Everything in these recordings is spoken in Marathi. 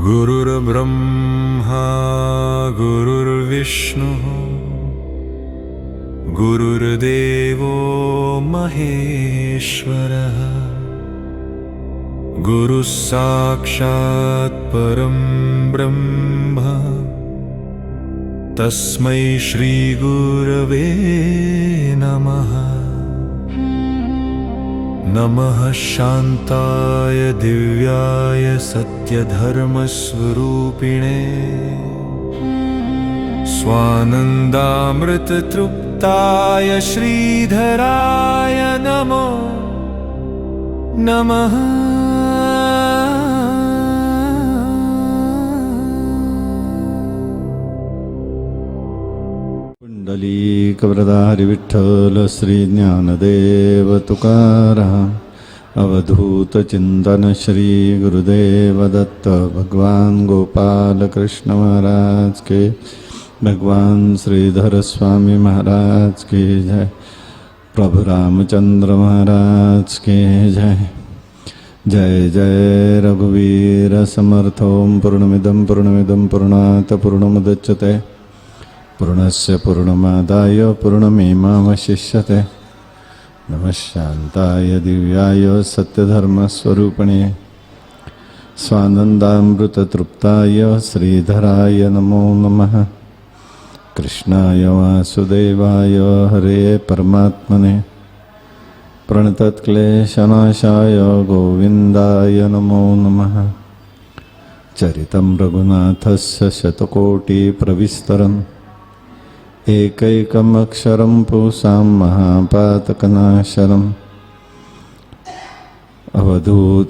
गुरुर्ब्रह्मा गुरुर्विष्णुः गुरुर्देवो महेश्वरः गुरुः साक्षात् परं ब्रह्म तस्मै श्री गुरवे नमः। नमः शान्ताय दिव्याय सत्यधर्मस्वरूपिणे स्वानन्दामृततृप्ताय श्रीधराय नमो नमः। पुंडलीकवरदारि विठ्ठल श्री ज्ञानदेव तुकाराम अवधूत चिंतन श्री गुरुदेव दत्त भगवान गोपाल कृष्ण महाराज के भगवान श्रीधर स्वामी महाराज के जय। प्रभु रामचंद्र महाराज के जय। जय जय रघुवीर समर्थो पूर्णमिदं पूर्णात् पूर्णमुदच्यते पूर्णस्य पूर्णमादाय पूर्णमेवावशिष्यते। नमः शान्ताय दिव्याय सत्यधर्मस्वरूपिणे स्वानन्दामृततृप्ताय श्रीधराय नमो नमः। कृष्णाय वासुदेवाय हरे परमात्मने प्रणतक्लेशनाशाय गोविन्दाय नमो नमः। चरितं रघुनाथस्य शतकोटिप्रविस्तरम् एकैकमक्षरं पुंसां महापातकनाशनम् अवधूत।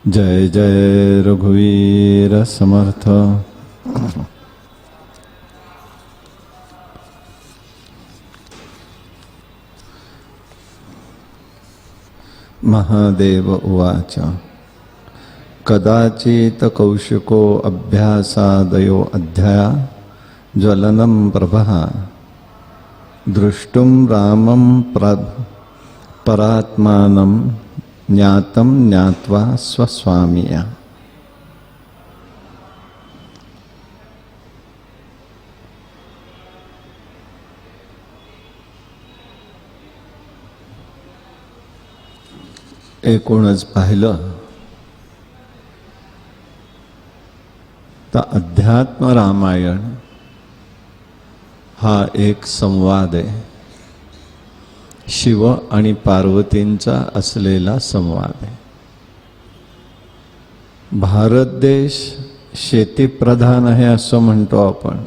जय जय रघुवीर समर्थ। महादेव उवाच कदाचित् कौशिको अभ्यासादयो अध्याया ज्वलनं प्रभः दृष्टुं रामं परात्मानं ज्ञातं ज्ञात्वा स्वस्वामिया। एकूणच पाहिलं तर अध्यात्म रामायण हा एक संवाद आहे, शिव आणि पार्वतींचा असलेला संवाद आहे। भारत देश शेतीप्रधान आहे असं म्हणतो आपण,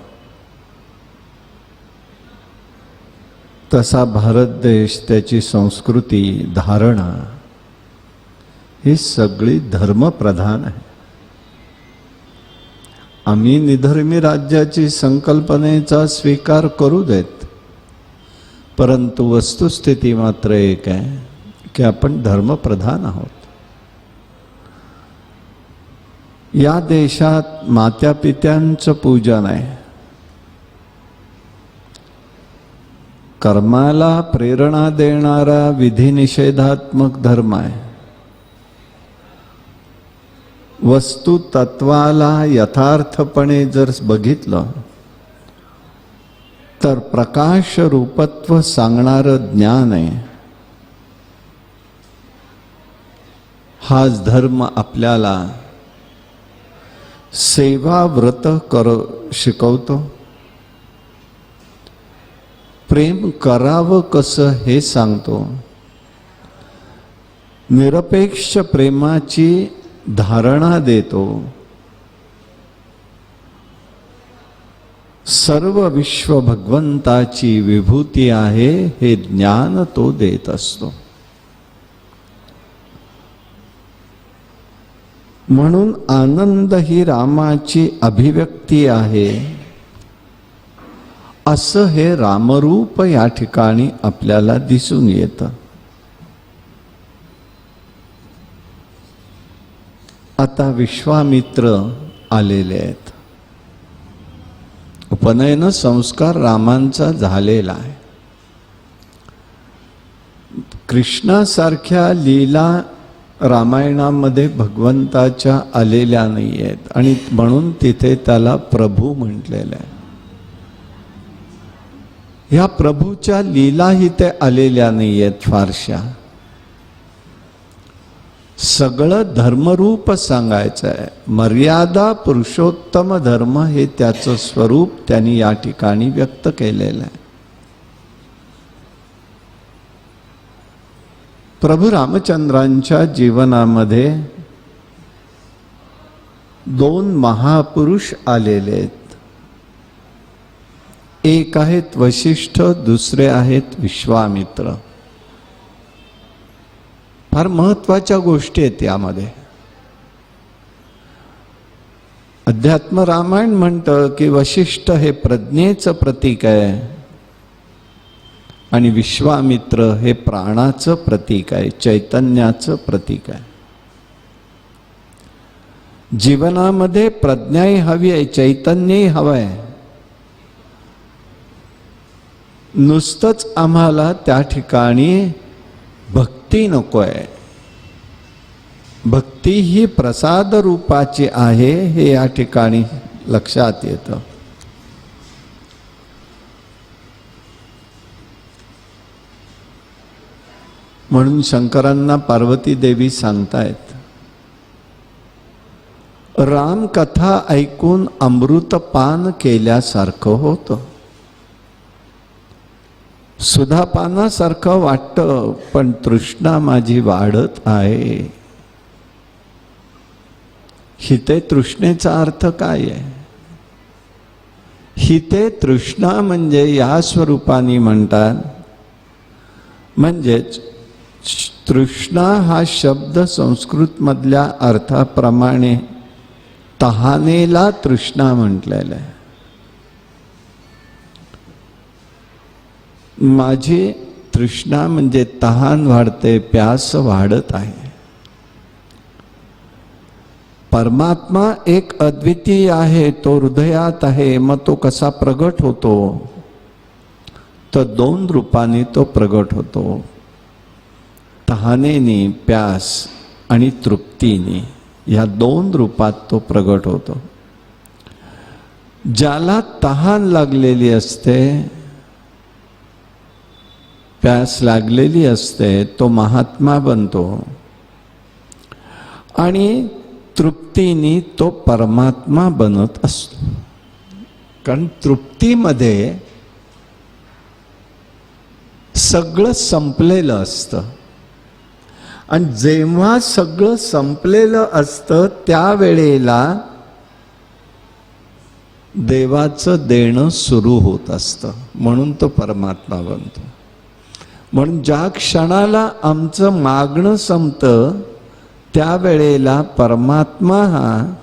तसा भारत देश त्याची संस्कृती धारणा ही सगळी धर्मप्रधान आहे। आम्ही निधर्मी राज्याची संकल्पनेचा स्वीकार करू देत, परंतु वस्तुस्थिती मात्र एक आहे की आपण धर्मप्रधान आहोत। या देशात मात्यापित्यांचं पूजन आहे, कर्माला प्रेरणा देणारा विधिनिषेधात्मक धर्म आहे। वस्तु तत्वाला यथार्थपणे जर बघितलं तर प्रकाश रूपत्व सांगणारं ज्ञान आहे। हाच धर्म आपल्याला सेवा व्रत शिकवतो, प्रेम करावं कसं हे सांगतो, निरपेक्ष प्रेमाची धारणा देतो, सर्व विश्व भगवंताची विभूती आहे हे ज्ञान तो देत असतो। म्हणून आनंद ही रामाची अभिव्यक्ती आहे असं हे रामरूप या ठिकाणी आपल्याला दिसून येतं। आता विश्वामित्र आलेले आहेत, उपनयन संस्कार रामांचा झालेला आहे। कृष्णासारख्या लीला रामायणामध्ये भगवंताच्या आलेल्या नाही आहेत आणि म्हणून तिथे त्याला प्रभू म्हटलेलं आहे. ह्या प्रभूच्या लीलाही ते आलेल्या नाही आहेत फारशा. सगळं धर्मरूप सांगायचं आहे. मर्यादा पुरुषोत्तम धर्म हे त्याचं स्वरूप त्यांनी या ठिकाणी व्यक्त केलेलं आहे. प्रभू रामचंद्रांच्या जीवनामध्ये दोन महापुरुष आलेले आहेत. एक आहेत वशिष्ठ, दुसरे आहेत विश्वामित्र. फार महत्वाच्या गोष्टी आहेत यामध्ये. अध्यात्म रामायण म्हणतं की वशिष्ठ हे प्रज्ञेचं प्रतीक आहे आणि विश्वामित्र हे प्राणाचं प्रतीक आहे, चैतन्याचं प्रतीक आहे. जीवनामध्ये प्रज्ञाही हवी आहे, चैतन्यही हवं आहे. नुसतंच आम्हाला त्या ठिकाणी भक्ती नको आहे. भक्ती ही प्रसाद रूपाची आहे हे या ठिकाणी लक्षात येतं. म्हणून शंकरांना पार्वती देवी सांगतायत, रामकथा ऐकून अमृतपान केल्यासारखं होतं. सुधापानासारखं वाटतं, पण तृष्णा माझी वाढत आहे. हिते तृष्णेचा अर्थ काय आहे? हिते तृष्णा म्हणजे या स्वरूपाने म्हणतात. म्हणजेच तृष्णा हा शब्द संस्कृत मधल्या अर्थाप्रमाणे तहानेला तृष्णा म्हटलेला आहे. माझी तृष्णा म्हणजे तहान वाढते, प्यास वाढत आहे. परमात्मा एक अद्वितीय आहे, तो हृदयात आहे. मग तो कसा प्रगट होतो? तर दोन रूपाने तो प्रगट होतो. तहानेनी, प्यास आणि तृप्तीने, या दोन रूपात तो प्रगट होतो. ज्याला तहान लागलेली असते, प्यास लागलेली असते, तो महात्मा बनतो आणि तृप्तीने तो परमात्मा बनत असतो. कारण तृप्तीमध्ये सगळं संपलेलं असतं आणि जेव्हा सगळं संपलेलं असतं त्यावेळेला देवाचं देणं सुरू होत असतं. म्हणून तो परमात्मा बनतो. म्हणून ज्या क्षणाला आमचं मागणं संपतं त्यावेळेला परमात्मा हा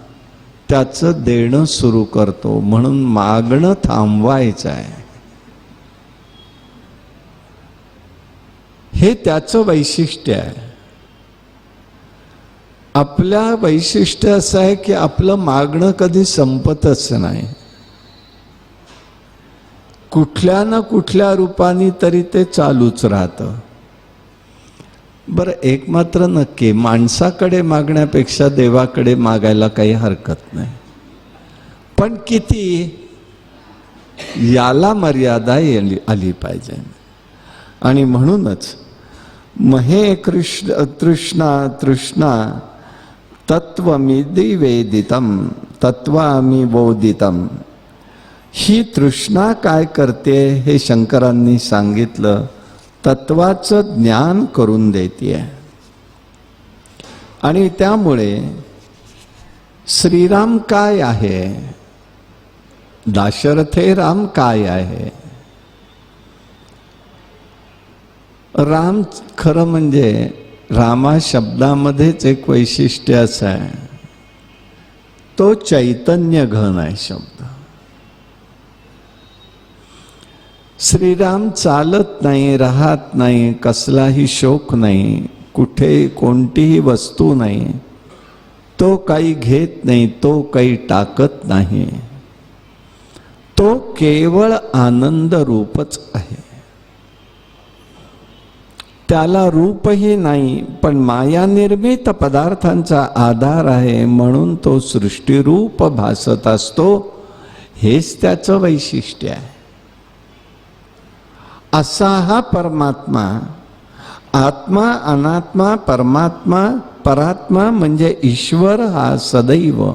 त्याचं देणं सुरू करतो. म्हणून मागणं थांबवायचं आहे. हे त्याचं वैशिष्ट्य आहे. आपल्या वैशिष्ट्य असं आहे की आपलं मागणं कधी संपतच नाही. कुठल्या ना कुठल्या रूपाने तरी ते चालूच राहतं. बरं, एक मात्र नक्की, माणसाकडे मागण्यापेक्षा देवाकडे मागायला काही हरकत नाही. पण किती, याला मर्यादा आली पाहिजे. आणि म्हणूनच महे कृष्ण तृष्णा तृष्णा तत्वमिदी वेदितम तत्वामी बोधितम. ही तृष्णा काय करते हे शंकरांनी सांगितलं. तत्वाचं ज्ञान करून देते. आणि त्यामुळे श्रीराम काय आहे, दाशरथे राम काय आहे. राम खरं म्हणजे रामा शब्दामध्येच एक वैशिष्ट्य असं आहे, तो चैतन्य घन आहे शब्द. श्रीराम चालत नाही, राहत नाही, कसलाही शोक नाही, कुठे कोणतीही वस्तू नाही, तो काही घेत नाही, तो काही टाकत नाही, तो केवळ आनंद रूपच आहे. त्याला रूपही नाही, पण माया निर्मित पदार्थांचा आधार आहे, म्हणून तो सृष्टीरूप भासत असतो. हेच त्याचं वैशिष्ट्य आहे. असा हा परमात्मा, आत्मा, अनात्मा, परमात्मा, परात्मा म्हणजे ईश्वर हा सदैव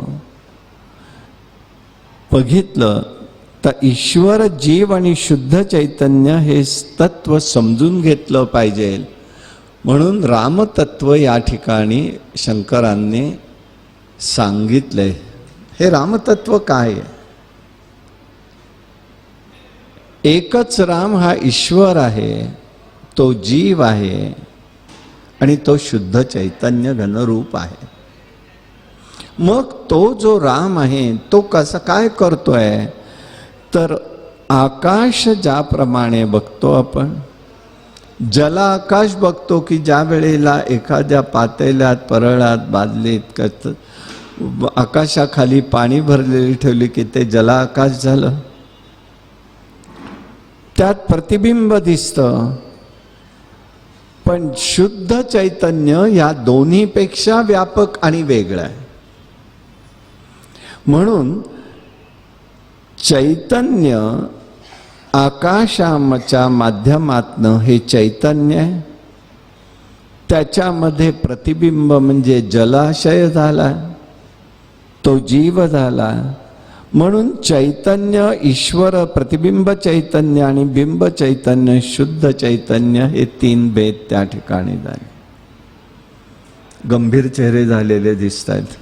बघितलं तर ईश्वर, जीव आणि शुद्ध चैतन्य हे तत्व समजून घेतलं पाहिजे. म्हणून रामतत्व या ठिकाणी शंकरांनी सांगितलंय. हे रामतत्व काय आहे? एकच राम हा ईश्वर आहे, तो जीव आहे आणि तो शुद्ध चैतन्य घनरूप आहे. मग तो जो राम आहे तो कसं काय करतोय? तर आकाश ज्याप्रमाणे बघतो आपण, जल आकाश बघतो की ज्या वेळेला एखाद्या पातेल्यात, परळात, बादलीत आकाशाखाली पाणी भरलेली ठेवली की ते जल आकाश झालं. त्यात प्रतिबिंब दिसतं. पण शुद्ध चैतन्य या दोन्हीपेक्षा व्यापक आणि वेगळं आहे. म्हणून चैतन्य आकाशाच्या माध्यमातनं हे चैतन्य आहे. त्याच्यामध्ये प्रतिबिंब म्हणजे जलाशय झाला, तो जीव झाला. म्हणून चैतन्य ईश्वर, प्रतिबिंब चैतन्य आणि बिंब चैतन्य, शुद्ध चैतन्य हे तीन भेद त्या ठिकाणी झाले. गंभीर चेहरे झालेले दिसत आहेत.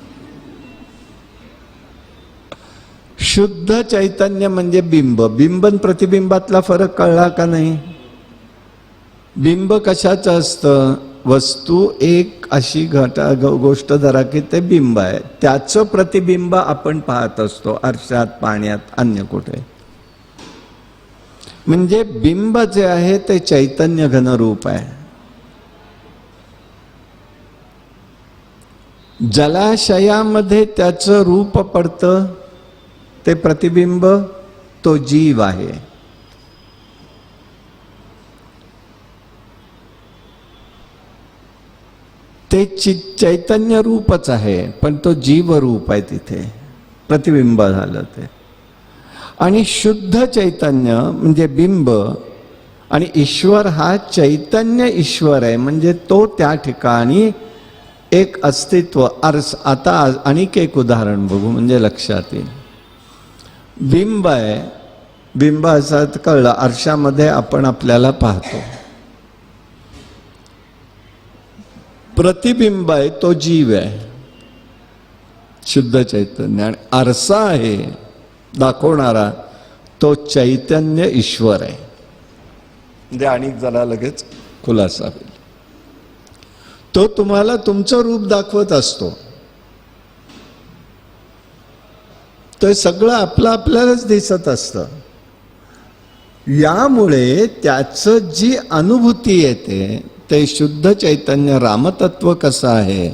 शुद्ध चैतन्य म्हणजे बिंब. बिंब आणि प्रतिबिंबातला फरक कळला का नाही? बिंब कशाचं असतं? वस्तू एक अशी गोष्ट धरा की ते बिंब आहे, त्याचं प्रतिबिंब आपण पाहत असतो आरशात, पाण्यात, अन्य कुठे. म्हणजे बिंब जे आहे ते चैतन्य घनरूप आहे. जलाशयामध्ये त्याचं रूप पडतं, ते प्रतिबिंब, तो जीव आहे. ते चैतन्य रूपच आहे, पण तो जीव रूप आहे, तिथे प्रतिबिंब झालं ते. आणि शुद्ध चैतन्य म्हणजे बिंब, आणि ईश्वर हा चैतन्य ईश्वर आहे, म्हणजे तो त्या ठिकाणी एक अस्तित्व. आता आणखी एक उदाहरण बघू म्हणजे लक्षात येईल. बिंब आहे, बिंब असं कळलं, आरशामध्ये आपण आपल्याला पाहतो. प्रतिबिंब आहे, तो जीव आहे, शुद्ध चैतन्य. आणि आरसा आहे दाखवणारा, तो चैतन्य ईश्वर आहे. म्हणजे आणि जरा लगेच खुलासा होईल. तो तुम्हाला तुमचं रूप दाखवत असतो. तो सगळं आपलं आपल्यालाच दिसत असतं. यामुळे त्याचं जी अनुभूती येते ते शुद्ध चैतन्य रामतत्व कसं आहे,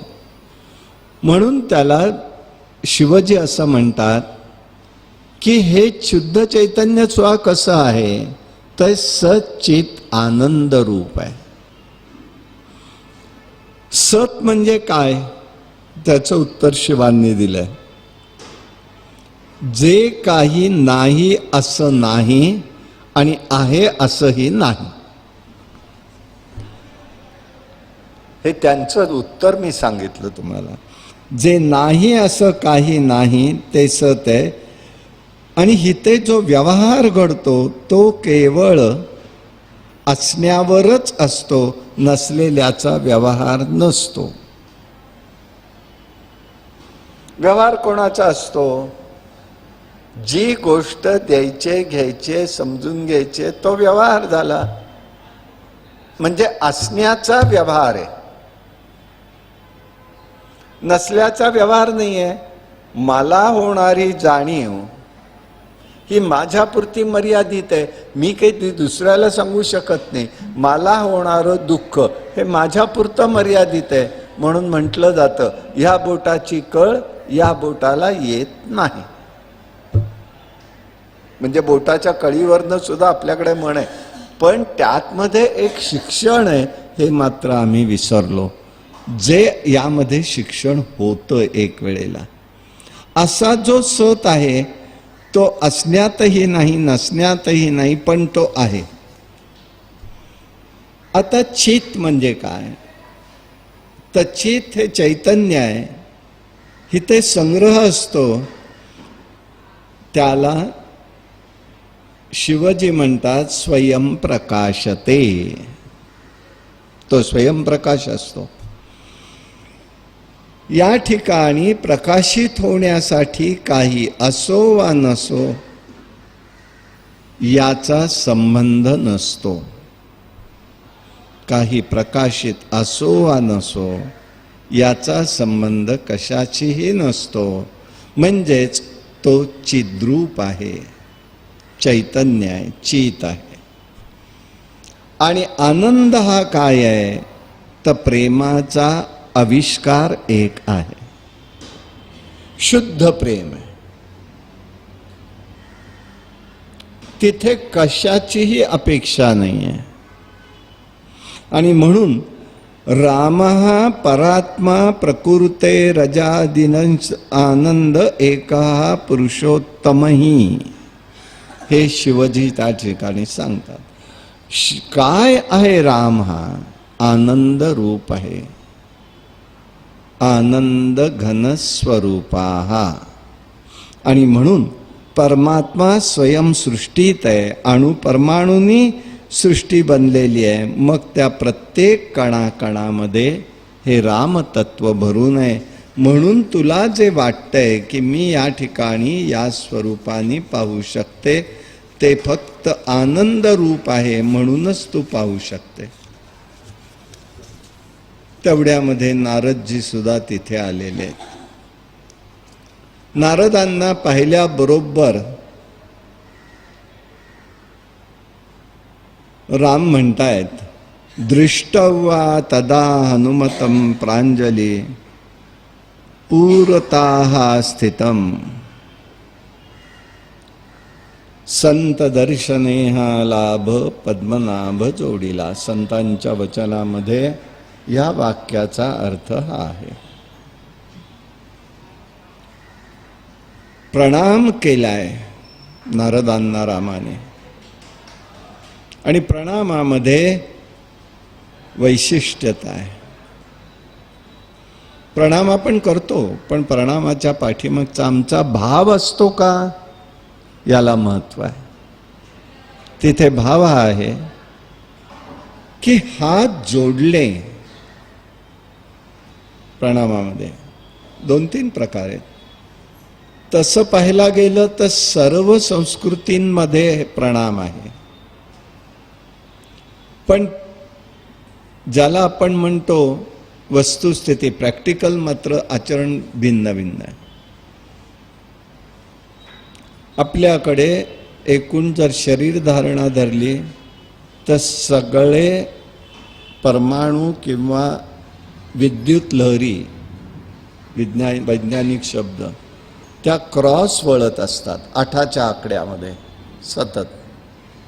म्हणून त्याला शिवजी असं म्हणतात की हे शुद्ध चैतन्य स्वतः कसं आहे, तर सच्चित आनंद रूप आहे. सत म्हणजे काय, त्याचं उत्तर शिवांनी दिलंय. जे काही नाही असं नाही आणि आहे असंही नाही. हे त्यांचं उत्तर मी सांगितलं तुम्हाला. जे नाही असं काही नाही ते सत आहे. आणि इथे जो व्यवहार घडतो तो केवळ असण्यावरच असतो, नसलेल्याचा व्यवहार नसतो. व्यवहार कोणाचा असतो? जी गोष्ट द्यायचे, घ्यायचे, समजून घ्यायचे, तो व्यवहार झाला. म्हणजे असण्याचा व्यवहार आहे, नसल्याचा व्यवहार नाही आहे. मला होणारी जाणीव ही माझ्यापुरती मर्यादित आहे. मी काही दुसऱ्याला सांगू शकत नाही. मला होणारं दुःख हे माझ्यापुरतं मर्यादित आहे. म्हणून म्हटलं जातं, ह्या बोटाची कळ या बोटाला येत नाही. म्हणजे बोटाच्या कळीवरनं सुद्धा आपल्याकडे म्हण आहे. पण त्यातमध्ये एक शिक्षण आहे हे मात्र आम्ही विसरलो. जे यामध्ये शिक्षण होतं एक वेळेला, असा जो सत आहे तो असण्यातही नाही नसण्यातही नाही, पण तो आहे. आता चित म्हणजे काय? तर चित हे चैतन्य आहे, इथे संग्रह असतो, त्याला शिवजी म्हणतात स्वयंप्रकाशते. तो स्वयंप्रकाश असतो. या ठिकाणी प्रकाशित होण्यासाठी काही असो वा नसो याचा संबंध नसतो. काही प्रकाशित असो वा नसो याचा संबंध कशाशीही नसतो. म्हणजेच तो चिद्रूप आहे, चैतन्य आहे, चित आहे. आणि आनंद हा काय आहे? तर प्रेमाचा आविष्कार एक आहे, शुद्ध प्रेम आहे. तिथे कशाचीही अपेक्षा नाही आहे. आणि म्हणून रामः परात्मा प्रकृते रजादिनंच आनंद एकः पुरुषोत्तमही, हे शिवजी त्या ठिकाणी सांगतात. काय आहे राम? हा आनंद रूप आहे, आनंद घन स्वरूपा. आणि म्हणून परमात्मा स्वयं सृष्टीत आहे, अणु परमाणूंनी सृष्टी बनलेली आहे. मग त्या प्रत्येक कणाकणामध्ये हे रामतत्व भरून आहे. म्हणून तुला जे वाटतंय की मी या ठिकाणी या स्वरूपाने पाहू शकते, ते फक्त आनंद रूप आहे, म्हणूनच तू पाहू शकते. तेवढ्यामध्ये नारदजी सुद्धा तिथे आलेले आहेत. नारदांना पाहिल्याबरोबर राम म्हणतायत, दृष्टवा तदा हनुमतं प्रांजली पूरताः स्थितम संत दर्शनेह लाभ पद्मनाभ जोडीला. संतांच्या वचनामध्ये या वाक्याचा अर्थ हा आहे. प्रणाम केलाय नारदांना रामाने, आणि प्रणामामध्ये वैशिष्ट्यता आहे. प्रणाम आपण करतो, पण प्रणामाच्या पाठीमागचा आमचा भाव असतो का, याला महत्व आहे. तिथे भाव हा आहे की हात जोडले. प्रणामामध्ये 2-3 प्रकार आहेत. तसं पाहायला गेलं तर सर्व संस्कृतींमध्ये प्रणाम आहे, पण ज्याला आपण म्हणतो वस्तुस्थिती, प्रॅक्टिकल, मात्र आचरण भिन्न भिन्न आहे. आपल्याकडे एकूण जर शरीर धारणा धरली तर सगळे परमाणू किंवा विद्युत लहरी, वैज्ञानिक शब्द, त्या क्रॉस वळत असतात 8च्या आकड्यामध्ये सतत.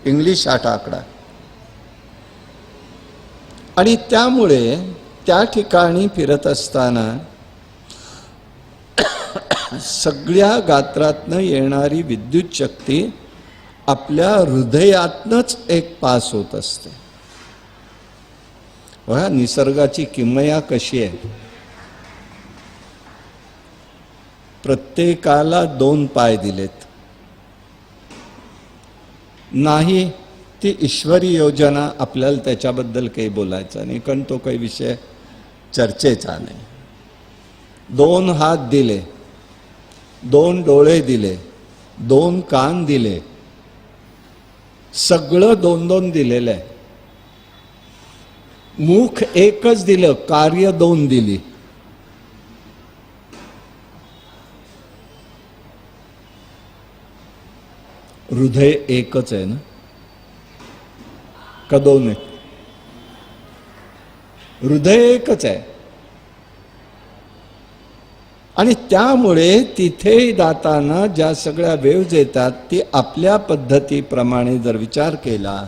इंग्लिश 8 आकडा. आणि त्यामुळे त्या ठिकाणी फिरत असताना सगळ्या गात्रातनं येणारी विद्युत शक्ती आपल्या हृदयातनच एक पास होत असते. बघा निसर्गाची किमया कशी आहे. प्रत्येकाला 2 पाय दिलेत. नाही ती ईश्वरी योजना, आपल्याला त्याच्याबद्दल काही बोलायचं नाही, कारण तो काही विषय चर्चेचा नाही. 2 हात दिले, 2 डोळे दिले, 2 कान दिले, सगळं 2-2 दिलेलं आहे. मुख एकच दिलं, कार्य 2 दिली. हृदय एकच आहे ना, का 2 आहे? हृदय एकच आहे. आणि त्यामुळे तिथे जाताना ज्या सगळ्या वेव्ज येतात ती आपल्या पद्धतीप्रमाणे जर विचार केला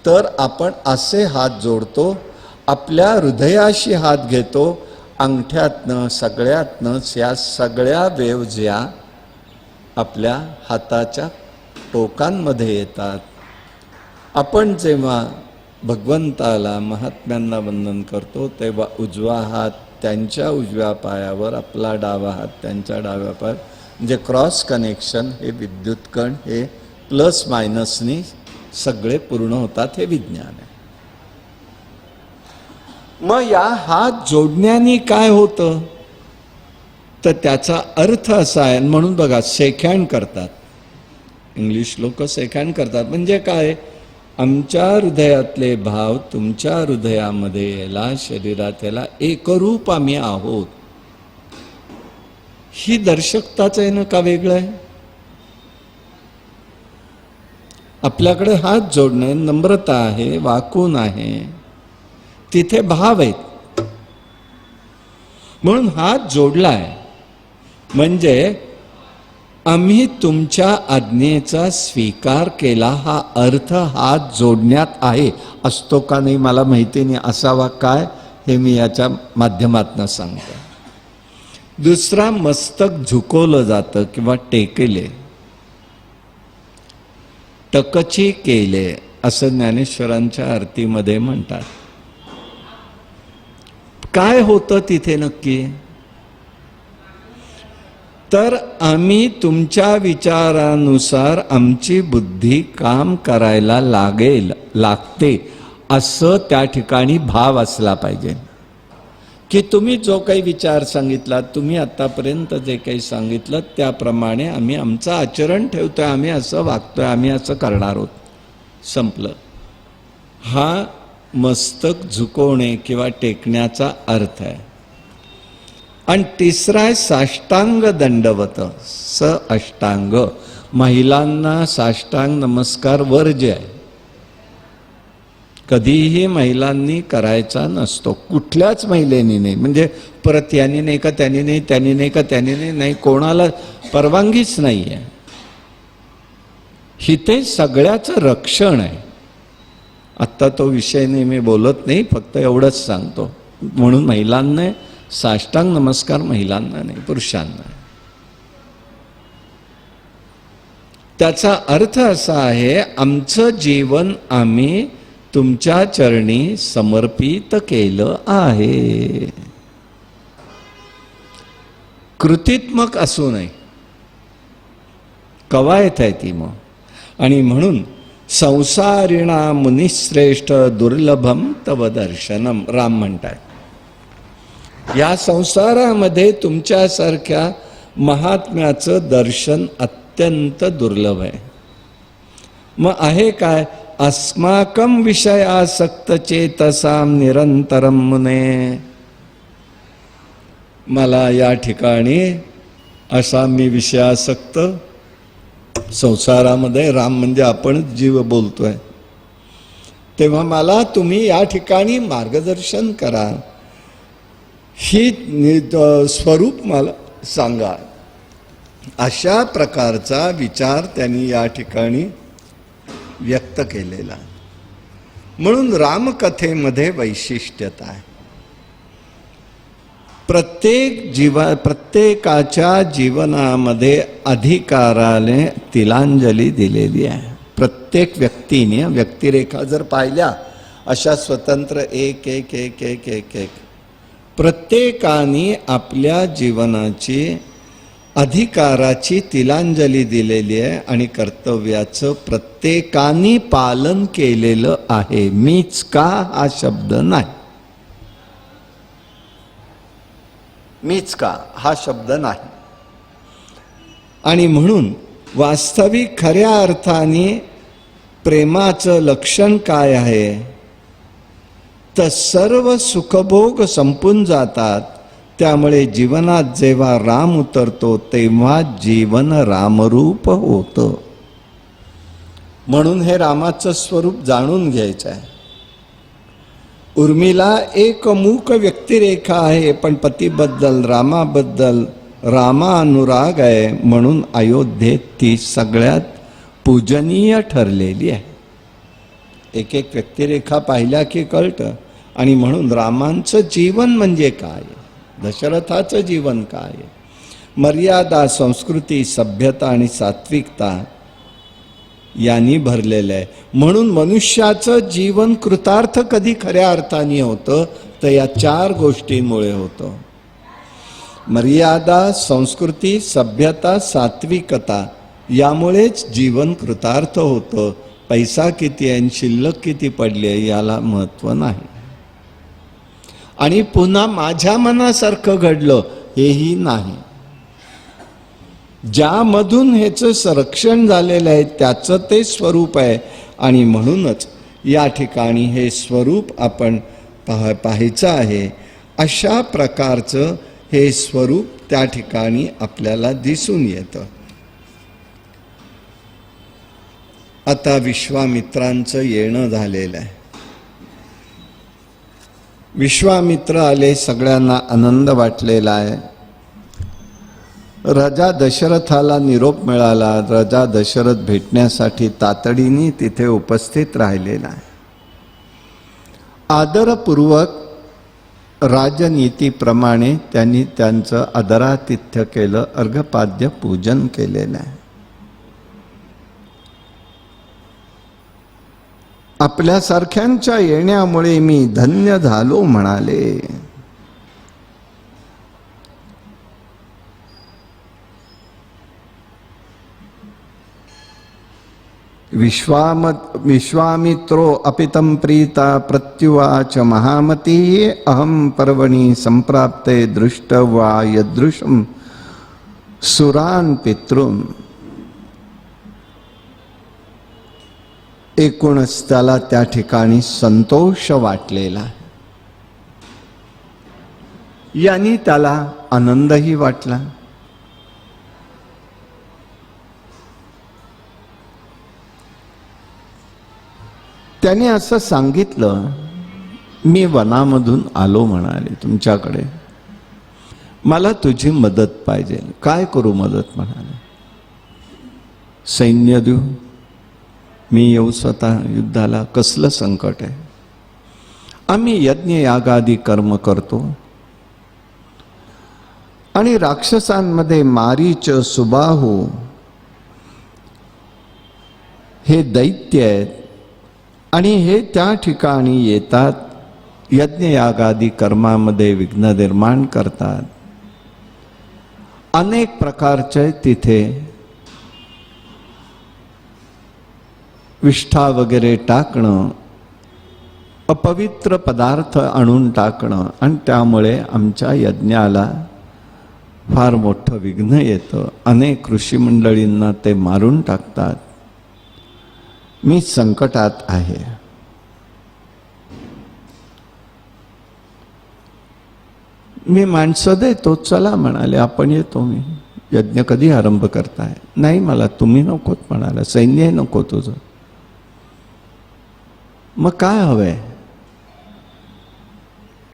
तर आपण असे हात जोडतो आपल्या हृदयाशी हात घेतो, अंगठ्यातनं सगळ्यातनंच या सगळ्या वेव्ज या आपल्या हाताच्या टोकांमध्ये येतात. आपण जेव्हा भगवंताला महात्म्यांना वंदन करतो तेव्हा उजवा हात त्यांच्या उजव्या पायावर, आपला डावा हात त्यांच्या डाव्या पायावर, म्हणजे क्रॉस कनेक्शन हे विद्युत कण हे प्लस मायनसनी सगळे पूर्ण होतात, हे विज्ञान आहे. मग या हात जोडण्याने काय होतं तर त्याचा अर्थ असा आहे. म्हणून बघा शेक हँड करतात, इंग्लिश लोक शेक हँड करतात. म्हणजे काय, आमच्या हृदयातले भाव तुमच्या हृदयामध्ये यायला, शरीरात यायला एकरूप आम्ही आहोत, ही दर्शकताच आहे ना, का वेगळं आहे? आपल्याकडे हात जोडणे नम्रता आहे, वाकून आहे, तिथे भाव आहेत. म्हणून हात जोडलाय म्हणजे आम्ही तुमच्या आज्ञेचा स्वीकार केला, हा अर्थ हात जोडण्यात आहे. असतो का नाही मला माहिती नाही, असावा काय हे मी याच्या माध्यमातून सांगतो. दुसरा, मस्तक झुकवलं जातं किंवा टेकले, टकची केले असं ज्ञानेश्वरांच्या आरतीमध्ये म्हणतात. काय होतं तिथे नक्की, तर आम्ही तुमच्या विचारानुसार आमची बुद्धी काम करायला लागते असं त्या ठिकाणी भाव असला पाहिजे. की तुम्ही जो काही विचार सांगितला, तुम्ही आतापर्यंत जे काही सांगितलं त्याप्रमाणे आम्ही आमचं आचरण ठेवतोय, आम्ही असं वागतोय, आम्ही असं करणार आहोत, संपलं. हा मस्तक झुकवणे किंवा टेकण्याचा अर्थ आहे. आणि तिसरा आहे साष्टांग दंडवत, स अष्टांग. महिलांना साष्टांग नमस्कार वर्ज्य आहे, कधीही महिलांनी करायचा नसतो, कुठल्याच महिलेनी नाही. म्हणजे परत याने नाही का त्याने नाही, त्याने नाही का त्याने नाही, नाही, कोणाला परवानगीच नाही आहे. हिते सगळ्याचं रक्षण आहे. आत्ता तो विषय नाही मी बोलत नाही, फक्त एवढंच सांगतो. म्हणून महिलांना साष्टांग नमस्कार, महिलांना नाही, पुरुषांना. त्याचा अर्थ असा आहे, आमचं जीवन आम्ही तुमच्या चरणी समर्पित केलं आहे. कृतीत्मक असू नये, कवायत आहे ती मग. आणि म्हणून संसारिणा मुनिश्रेष्ठ दुर्लभम तव दर्शनम, राम म्हणतात. या संसारामध्ये तुमच्यासारख्या महात्म्याचं दर्शन अत्यंत दुर्लभ आहे. मग आहे काय, अस्माकं विषयासक्त चेतसाम निरंतरम मुने. मला या ठिकाणी असा मी विषयासक्त, संसारामध्ये राम म्हणजे आपणच जीव बोलतोय, तेव्हा मला तुम्ही या ठिकाणी मार्गदर्शन करा, ही स्वरूप मला सांगा. अशा प्रकारचा विचार त्यांनी या ठिकाणी व्यक्त केलेला. म्हणून रामकथेमध्ये वैशिष्ट्यता आहे. प्रत्येकाच्या जीवनामध्ये अधिकाराने तिलांजली दिलेली आहे. प्रत्येक व्यक्तीने, व्यक्तिरेखा जर पाहिल्या अशा स्वतंत्र एक एक एक एक एक एक प्रत्येकाने आपल्या जीवनाची अधिकाराची तिलांजली दिलेली आहे आणि कर्तव्याचं प्रत्येकाने पालन केलेलं आहे. मीच का हा शब्द नाही, मीच का हा शब्द नाही. आणि म्हणून वास्तविक खऱ्या अर्थाने प्रेमाचं लक्षण काय आहे, तर सर्व सुखभोग संपून जातात. त्यामुळे जीवनात जेव्हा राम उतरतो तेव्हा जीवन रामरूप होतं. म्हणून हे रामाचं स्वरूप जाणून घ्यायचं आहे. उर्मिला एक मूक व्यक्तिरेखा आहे, पण पतीबद्दल, रामाबद्दल रामानुराग आहे, म्हणून अयोध्येत ती सगळ्यात पूजनीय ठरलेली आहे. एक एक व्यक्तिरेखा पाहिल्या की कळतं. आणि म्हणून रामांचं जीवन म्हणजे काय, दशरथाचं जीवन काय, मर्यादा, संस्कृती, सभ्यता आणि सात्विकता यांनी भरलेलं आहे. म्हणून मनुष्याचं जीवन कृतार्थ कधी खऱ्या अर्थाने होतं तर या 4 गोष्टींमुळे होतं. मर्यादा, संस्कृती, सभ्यता, सात्विकता यामुळेच जीवन कृतार्थ होतं. पैसा किती आहे, शिल्लक किती पडली आहे याला महत्त्व नाही. आणि पुन्हा माझ्या मनासारखं घडलं हेही नाही. ज्यामधून ह्याचं संरक्षण झालेलं आहे त्याचं ते स्वरूप आहे. आणि म्हणूनच या ठिकाणी हे स्वरूप आपण पाहायचं आहे. अशा प्रकारचं हे स्वरूप त्या ठिकाणी आपल्याला दिसून येतं. आता विश्वामित्रांचं येणं झालेलं आहे. विश्वामित्र आले, सगळ्यांना आनंद वाटलेला आहे. राजा दशरथाला निरोप मिळाला. राजा दशरथ भेटण्यासाठी तातडीने तिथे उपस्थित राहिलेला आहे. आदरपूर्वक राजनीतीप्रमाणे त्यांनी त्यांचं आदरातिथ्य केलं, अर्घपाद्य पूजन केलेलं आहे. आपल्यासारख्यांच्या येण्यामुळे मी धन्य झालो म्हणाले. विश्वामित्रो अपितं प्रीता प्रत्युवाच महामती अहम पर्वणि संप्राप्ते दृष्टवा यदृशं सुरान पितॄन्. एकूणच त्याला त्या ठिकाणी संतोष वाटलेला. यांनी त्याला आनंदही वाटला. त्याने असं सांगितलं, मी वनामधून आलो म्हणाले तुमच्याकडे, मला तुझी मदत पाहिजे. काय करू मदत म्हणाले. सैन्य देऊ, मी येऊ स्वतः युद्धाला, कसलं संकट आहे. आम्ही यज्ञ यागादी कर्म करतो आणि राक्षसांमध्ये मारीच, सुबाहू हे दैत्य आहेत आणि हे त्या ठिकाणी येतात, यज्ञयागादी कर्मामध्ये विघ्न निर्माण करतात. अनेक प्रकारचे तिथे विष्ठा वगैरे टाकणं, अपवित्र पदार्थ आणून टाकणं आणि त्यामुळे आमच्या यज्ञाला फार मोठं विघ्न येतं. अनेक ऋषीमंडळींना ते मारून टाकतात. मी संकटात आहे. मी माणसं देतो, चला म्हणाले, आपण येतो. मी यज्ञ कधी आरंभ करताय. नाही, मला तुम्ही नकोत म्हणाला, सैन्य नको तुझं. मग काय हवंय.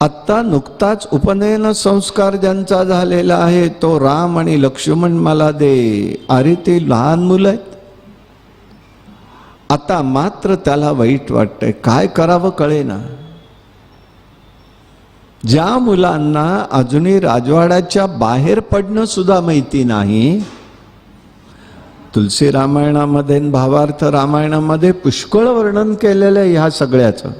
आत्ता नुकताच उपनयन संस्कार ज्यांचा झालेला आहे तो राम आणि लक्ष्मण मला दे. अरे ते लहान मुलं आहेत. आता मात्र त्याला वाईट वाटतंय, काय करावं कळेना. ज्या मुलांना अजूनही राजवाड्याच्या बाहेर पडणं सुद्धा माहिती नाही, तुलसी रामायणामध्ये भावार्थ रामायणामध्ये पुष्कळ वर्णन केलेलं आहे ह्या सगळ्याचं,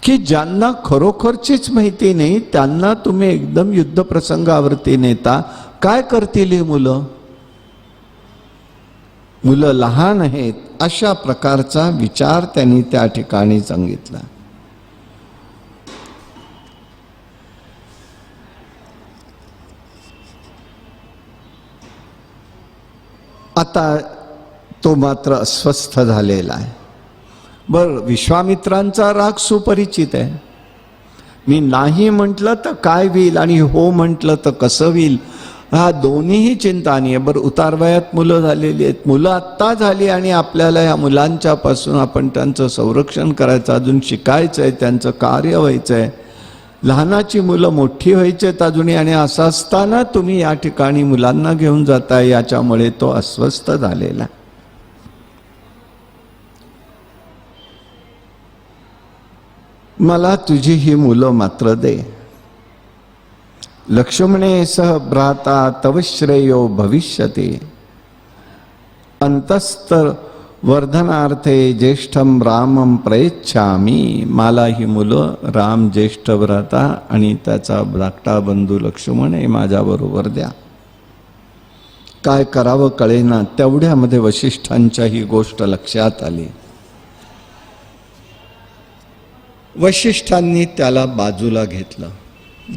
की ज्यांना खरोखरचीच माहिती नाही त्यांना तुम्ही एकदम युद्ध प्रसंगावरती नेता. काय करतील ही मुलं. मुलं लहान आहेत, अशा प्रकारचा विचार त्यांनी त्या ठिकाणी सांगितला. आता तो मात्र अस्वस्थ झालेला आहे. बरं, विश्वामित्रांचा राग सुपरिचित आहे. मी नाही म्हटलं तर काय होईल आणि हो म्हटलं तर कसं होईल, हा दोन्हीही चिंता नाही आहे. बरं, उतारवयात मुलं झालेली आहेत, मुलं आत्ता झाली आणि आपल्याला या मुलांच्या पासून आपण त्यांचं संरक्षण करायचं, अजून शिकायचं आहे, त्यांचं कार्य व्हायचं आहे. लहानाची मुलं मोठी व्हायची आहेत अजूनही, आणि असं असताना तुम्ही या ठिकाणी मुलांना घेऊन जाताय, याच्यामुळे तो अस्वस्थ झालेला. मला तुझी ही मुलं मात्र दे. लक्ष्मणे सह भ्राता तव श्रेयो भविष्यति अंतस्तर वर्धनार्थे ज्येष्ठम रामम प्रयच्छामी. मला ही मुलं राम ज्येष्ठ भ्राता आणि त्याचा धाकटा बंधू लक्ष्मण हे माझ्याबरोबर द्या. काय करावं कळेना तेवढ्यामध्ये वशिष्ठांच्या ही गोष्ट लक्षात आली. वशिष्ठांनी त्याला बाजूला घेतलं,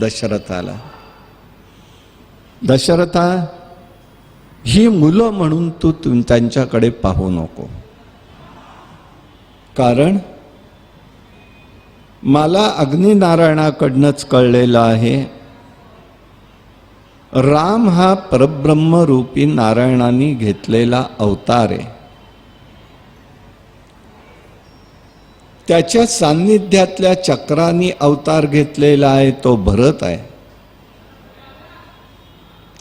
दशरथाला. दशरथा, ही मुलं म्हणून तू त्यांच्याकडे पाहू नको, कारण मला अग्निनारायणाकडनंच कळलेलं आहे राम हा परब्रह्म रूपी नारायणाने घेतलेला अवतार आहे. त्याच्या सान्निध्यातल्या चक्रांनी अवतार घेतलेला आहे तो भरत आहे.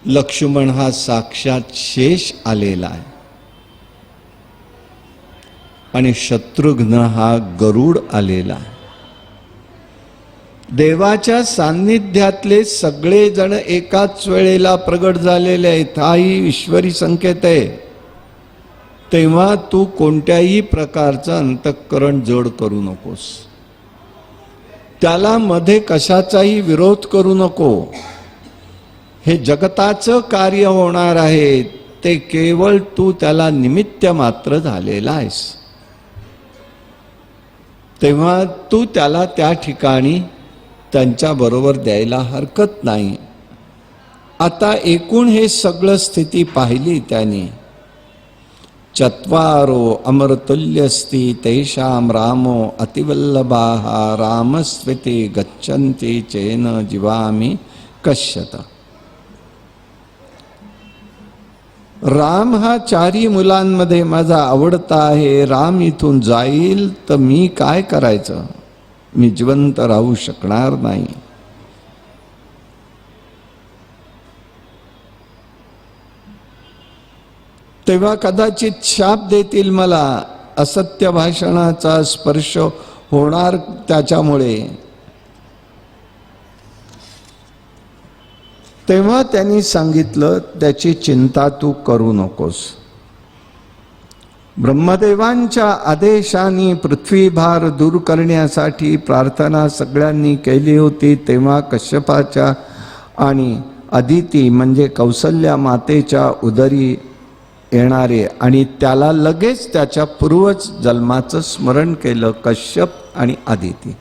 लक्ष्मण हा साक्षात शेष आलेला आहे आणि शत्रुघ्न हा गरुड आलेला आहे. देवाच्या सान्निध्यातले सगळे जण एकाच वेळेला प्रगट झालेले आहेत. हाही ईश्वरी संकेत आहे. तेव्हा तू कोणत्याही प्रकारचं अंतःकरण जोड करू नकोस, त्याला मध्ये कशाचाही विरोध करू नको. हे जगताचं कार्य होणार आहे, ते केवळ तू त्याला निमित्त मात्र झालेला आहेस. तेव्हा तू त्याला त्या ठिकाणी त्यांच्याबरोबर द्यायला हरकत नाही. आता एकूण हे सगळं स्थिती पाहिली त्याने. चत्वारो अमरतुल्यस्ति तेषां रामो अतिवल्लभाः रामस्विति गच्छन्ति चेन जीवामि कश्यत. राम हा चारी मुलांमध्ये माझा आवडता आहे. राम इथून जाईल तर मी काय करायचं? मी जिवंत राहू शकणार नाही. तेव्हा कदाचित शाप देतील मला, असत्य भाषणाचा स्पर्श होणार त्याच्यामुळे. तेव्हा त्यांनी सांगितलं त्याची चिंता तू करू नकोस. ब्रह्मदेवांच्या आदेशाने पृथ्वीभार दूर करण्यासाठी प्रार्थना सगळ्यांनी केली होती. तेव्हा कश्यपाच्या आणि अदिती म्हणजे कौसल्या मातेच्या उदरी येणारे आणि त्याला लगेच त्याच्या पूर्वज जन्माचं स्मरण केलं, कश्यप आणि अदिती.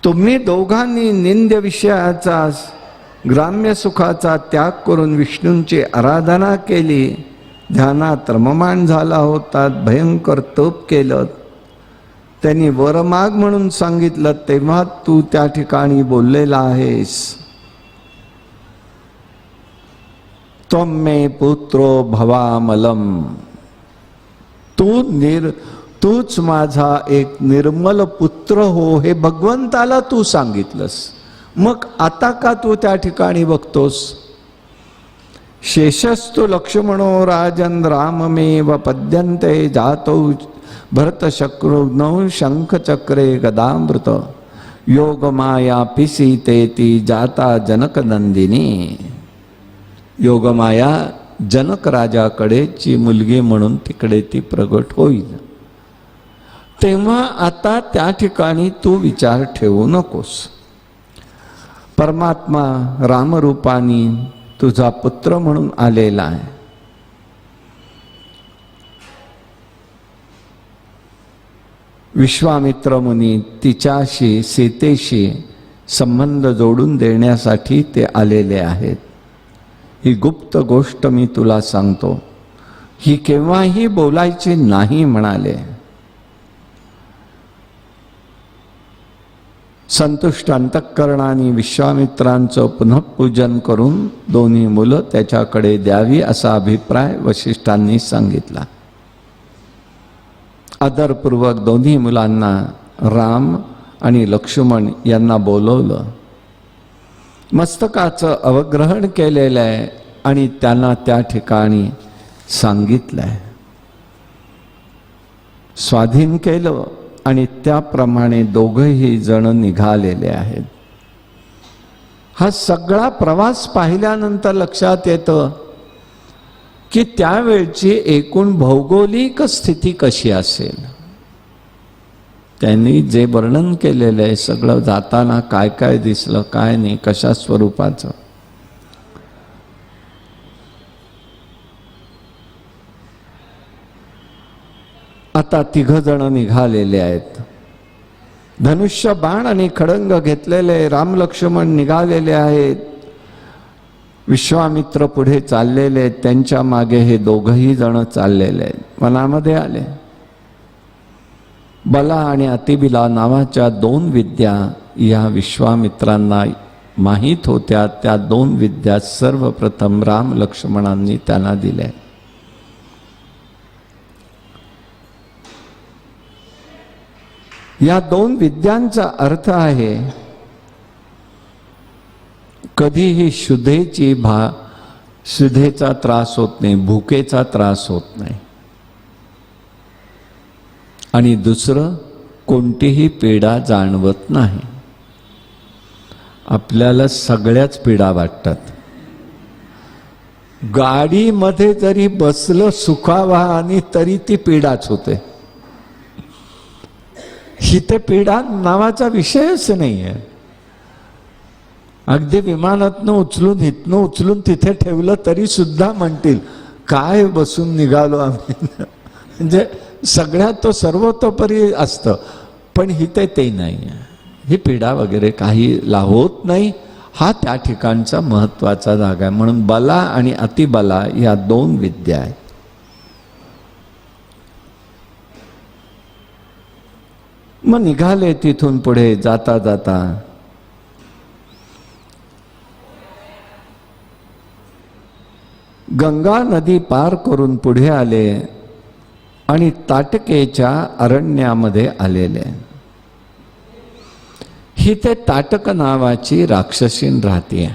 तुम्ही दोघांनी निंद्य विषयाचा ग्राम्य सुखाचा त्याग करून विष्णूंची आराधना केली, ध्यानात रममाण झाला होता, भयंकर तप केलं. त्यांनी वरमाग म्हणून सांगितलं, तेव्हा तू त्या ठिकाणी बोललेला आहेस, त्वं मे पुत्रो भवामलम. तूच माझा एक निर्मल पुत्र हो, हे भगवंताला तू सांगितलंस. मग आता का तू त्या ठिकाणी बघतोस? शेषस्तु लक्ष्मणो राजन राममेव पद्यन्ते जातो भरतशत्रुघ्नौ शंखचक्रे गदामृत योगमाया पिसीतेती जाता जनकनंदिनी. योगमाया जनक राजाकडेची मुलगी म्हणून तिकडे ती प्रगट होईल. तेव्हा आता त्या ठिकाणी तू विचार ठेवू नकोस. परमात्मा रामरूपानी तुझा पुत्र म्हणून आलेला आहे. विश्वामित्र मुनी तिच्याशी सीतेशी संबंध जोडून देण्यासाठी ते आलेले आहेत. ही गुप्त गोष्ट मी तुला सांगतो, ही केव्हाही बोलायची नाही म्हणाले. संतुष्ट अंतःकरणाने विश्वामित्रांचं पुनः पूजन करून दोन्ही मुलं त्याच्याकडे द्यावी असा अभिप्राय वशिष्ठांनी सांगितला. आदरपूर्वक दोन्ही मुलांना राम आणि लक्ष्मण यांना बोलवलं. मस्तकाचं अवग्रहण केलेलं आहे आणि त्यांना त्या ठिकाणी सांगितलंय. स्वाधीन केलं आणि त्याप्रमाणे दोघंही जण निघालेले आहेत. हा सगळा प्रवास पाहिल्यानंतर लक्षात येतं की त्यावेळची एकूण भौगोलिक स्थिती कशी असेल. त्यांनी जे वर्णन केलेलं आहे सगळं, जाताना काय काय दिसलं, काय नाही, कशा स्वरूपाचं. आता 3 जण निघालेले आहेत. धनुष्य बाण आणि खडंग घेतलेले राम लक्ष्मण निघालेले आहेत. विश्वामित्र पुढे चाललेले आहेत, त्यांच्या मागे हे दोघही जण चाललेले आहेत. वनामध्ये आले. बला आणि अतिबिला नावाच्या 2 विद्या या विश्वामित्रांना माहीत होत्या. त्या 2 विद्या सर्वप्रथम राम लक्ष्मणांनी त्यांना दिल्या. या 2 विद्यांचा अर्थ आहे कधीही शुद्धेचा त्रास होत नाही, भुकेचा त्रास होत नाही. आणि दुसरं, कोणतीही पीडा जाणवत नाही. आपल्याला सगळ्याच पीडा वाटतात. गाडीमध्ये जरी बसलं सुखावा आणि तरी ती पीडाच होते. हिते पीडा नावाचा विषयच नाही आहे. अगदी विमानातनं उचलून इथनं उचलून तिथे ठेवलं तरी सुद्धा म्हणतील काय बसून निघालो आम्ही. म्हणजे सगळ्यात तो सर्वतोपरी असतं. पण हिते ते नाही आहे. ही पीडा वगैरे काही होत नाही. हा त्या ठिकाणचा महत्वाचा जागा आहे. म्हणून बला आणि अतिबला या 2 विद्या आहेत. मग निघाले तिथून पुढे. जाता जाता गंगा नदी पार करून पुढे आले आणि ताटकेच्या अरण्यामध्ये आलेले. ही ते ताटक नावाची राक्षसीन राहते.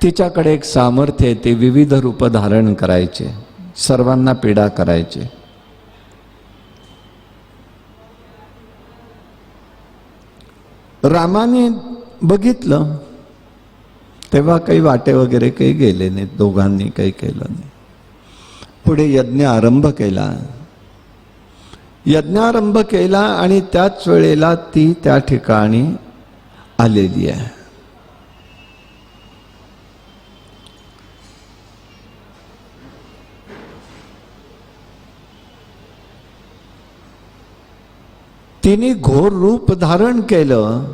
तिच्याकडे एक सामर्थ्य आहे, ते विविध रूप धारण करायचे, सर्वांना पीडा करायचे. रामाने बघितलं तेव्हा काही वाटे वगैरे काही गेले नाहीत. दोघांनी काही केलं नाही. पुढे यज्ञ आरंभ केला. यज्ञारंभ केला आणि त्याच वेळेला ती त्या ठिकाणी आलेली आहे. तिने घोर रूप धारण केलं.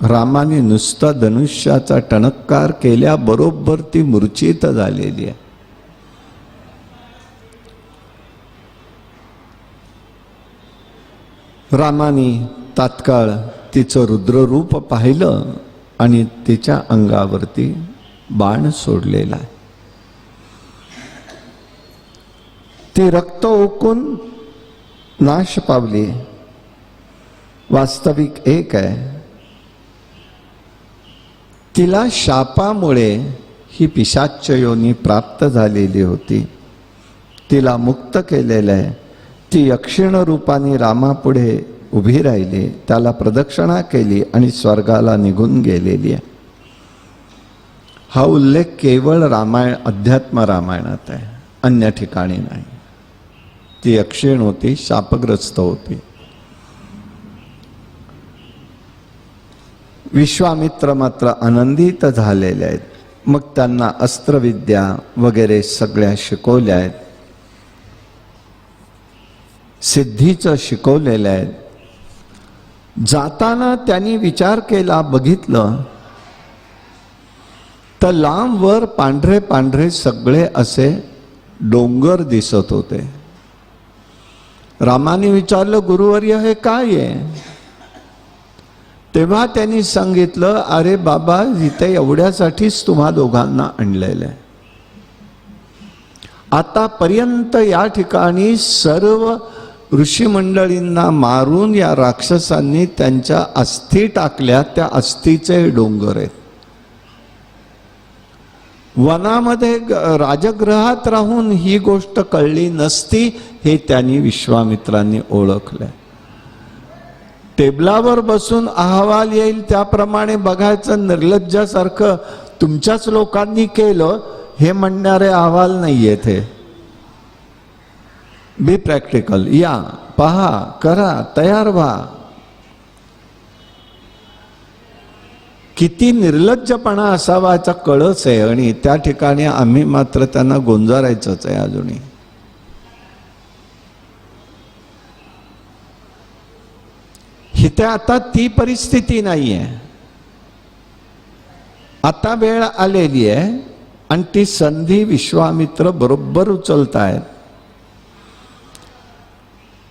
रामाने नुसता धनुष्याचा टणकार केल्याबरोबर ती मूर्छित झालेली आहे. रामाने तात्काळ तिचं रुद्ररूप पाहिलं आणि तिच्या अंगावरती बाण सोडलेला आहे. ती रक्त ओकून नाश पावली. वास्तविक एक आहे, तिला शापामुळे ही पिशाच्च योनी प्राप्त झालेली होती. तिला मुक्त केलेलं आहे. ती यक्षिण रूपाने रामापुढे उभी राहिली, त्याला प्रदक्षिणा केली आणि स्वर्गाला निघून गेलेली आहे. हा उल्लेख केवळ रामायण, अध्यात्म रामायणात आहे, अन्य ठिकाणी नाही. ती यक्षिण होती, शापग्रस्त होती. विश्वामित्र मात्र आनंदित झालेले आहेत. मग त्यांना अस्त्रविद्या वगैरे सगळ्या शिकवल्या आहेत. सिद्धीचं शिकवलेलं आहे. जाताना त्यांनी विचार केला, बघितलं तर लांबवर पांढरे पांढरे सगळे असे डोंगर दिसत होते. रामाने विचारलं, गुरुवर्य हे काय आहे? तेव्हा त्यांनी सांगितलं, अरे बाबा, इथे एवढ्यासाठीच तुम्हा दोघांना आणलेलं आहे. आतापर्यंत या ठिकाणी सर्व ऋषी मंडळींना मारून या राक्षसांनी त्यांच्या अस्थी टाकल्या. त्या अस्थीचे डोंगर आहेत. वनामध्ये राजगृहात राहून ही गोष्ट कळली नसती हे त्यांनी विश्वामित्रांनी ओळखलं. टेबलावर बसून अहवाल येईल त्याप्रमाणे बघायचं, निर्लज्जासारखं तुमच्याच लोकांनी केलं हे म्हणणारे अहवाल नाहीयेत हे. बी प्रॅक्टिकल, या पहा, करा, तयार व्हा. किती निर्लज्जपणा असावा याचा कळच आहे. आणि त्या ठिकाणी आम्ही मात्र त्यांना गोंजारायचंच आहे अजूनही. इथे आता ती परिस्थिती नाहीये. आता वेळ आलेली आहे आणि ती संधी विश्वामित्र बरोबर उचलतायत.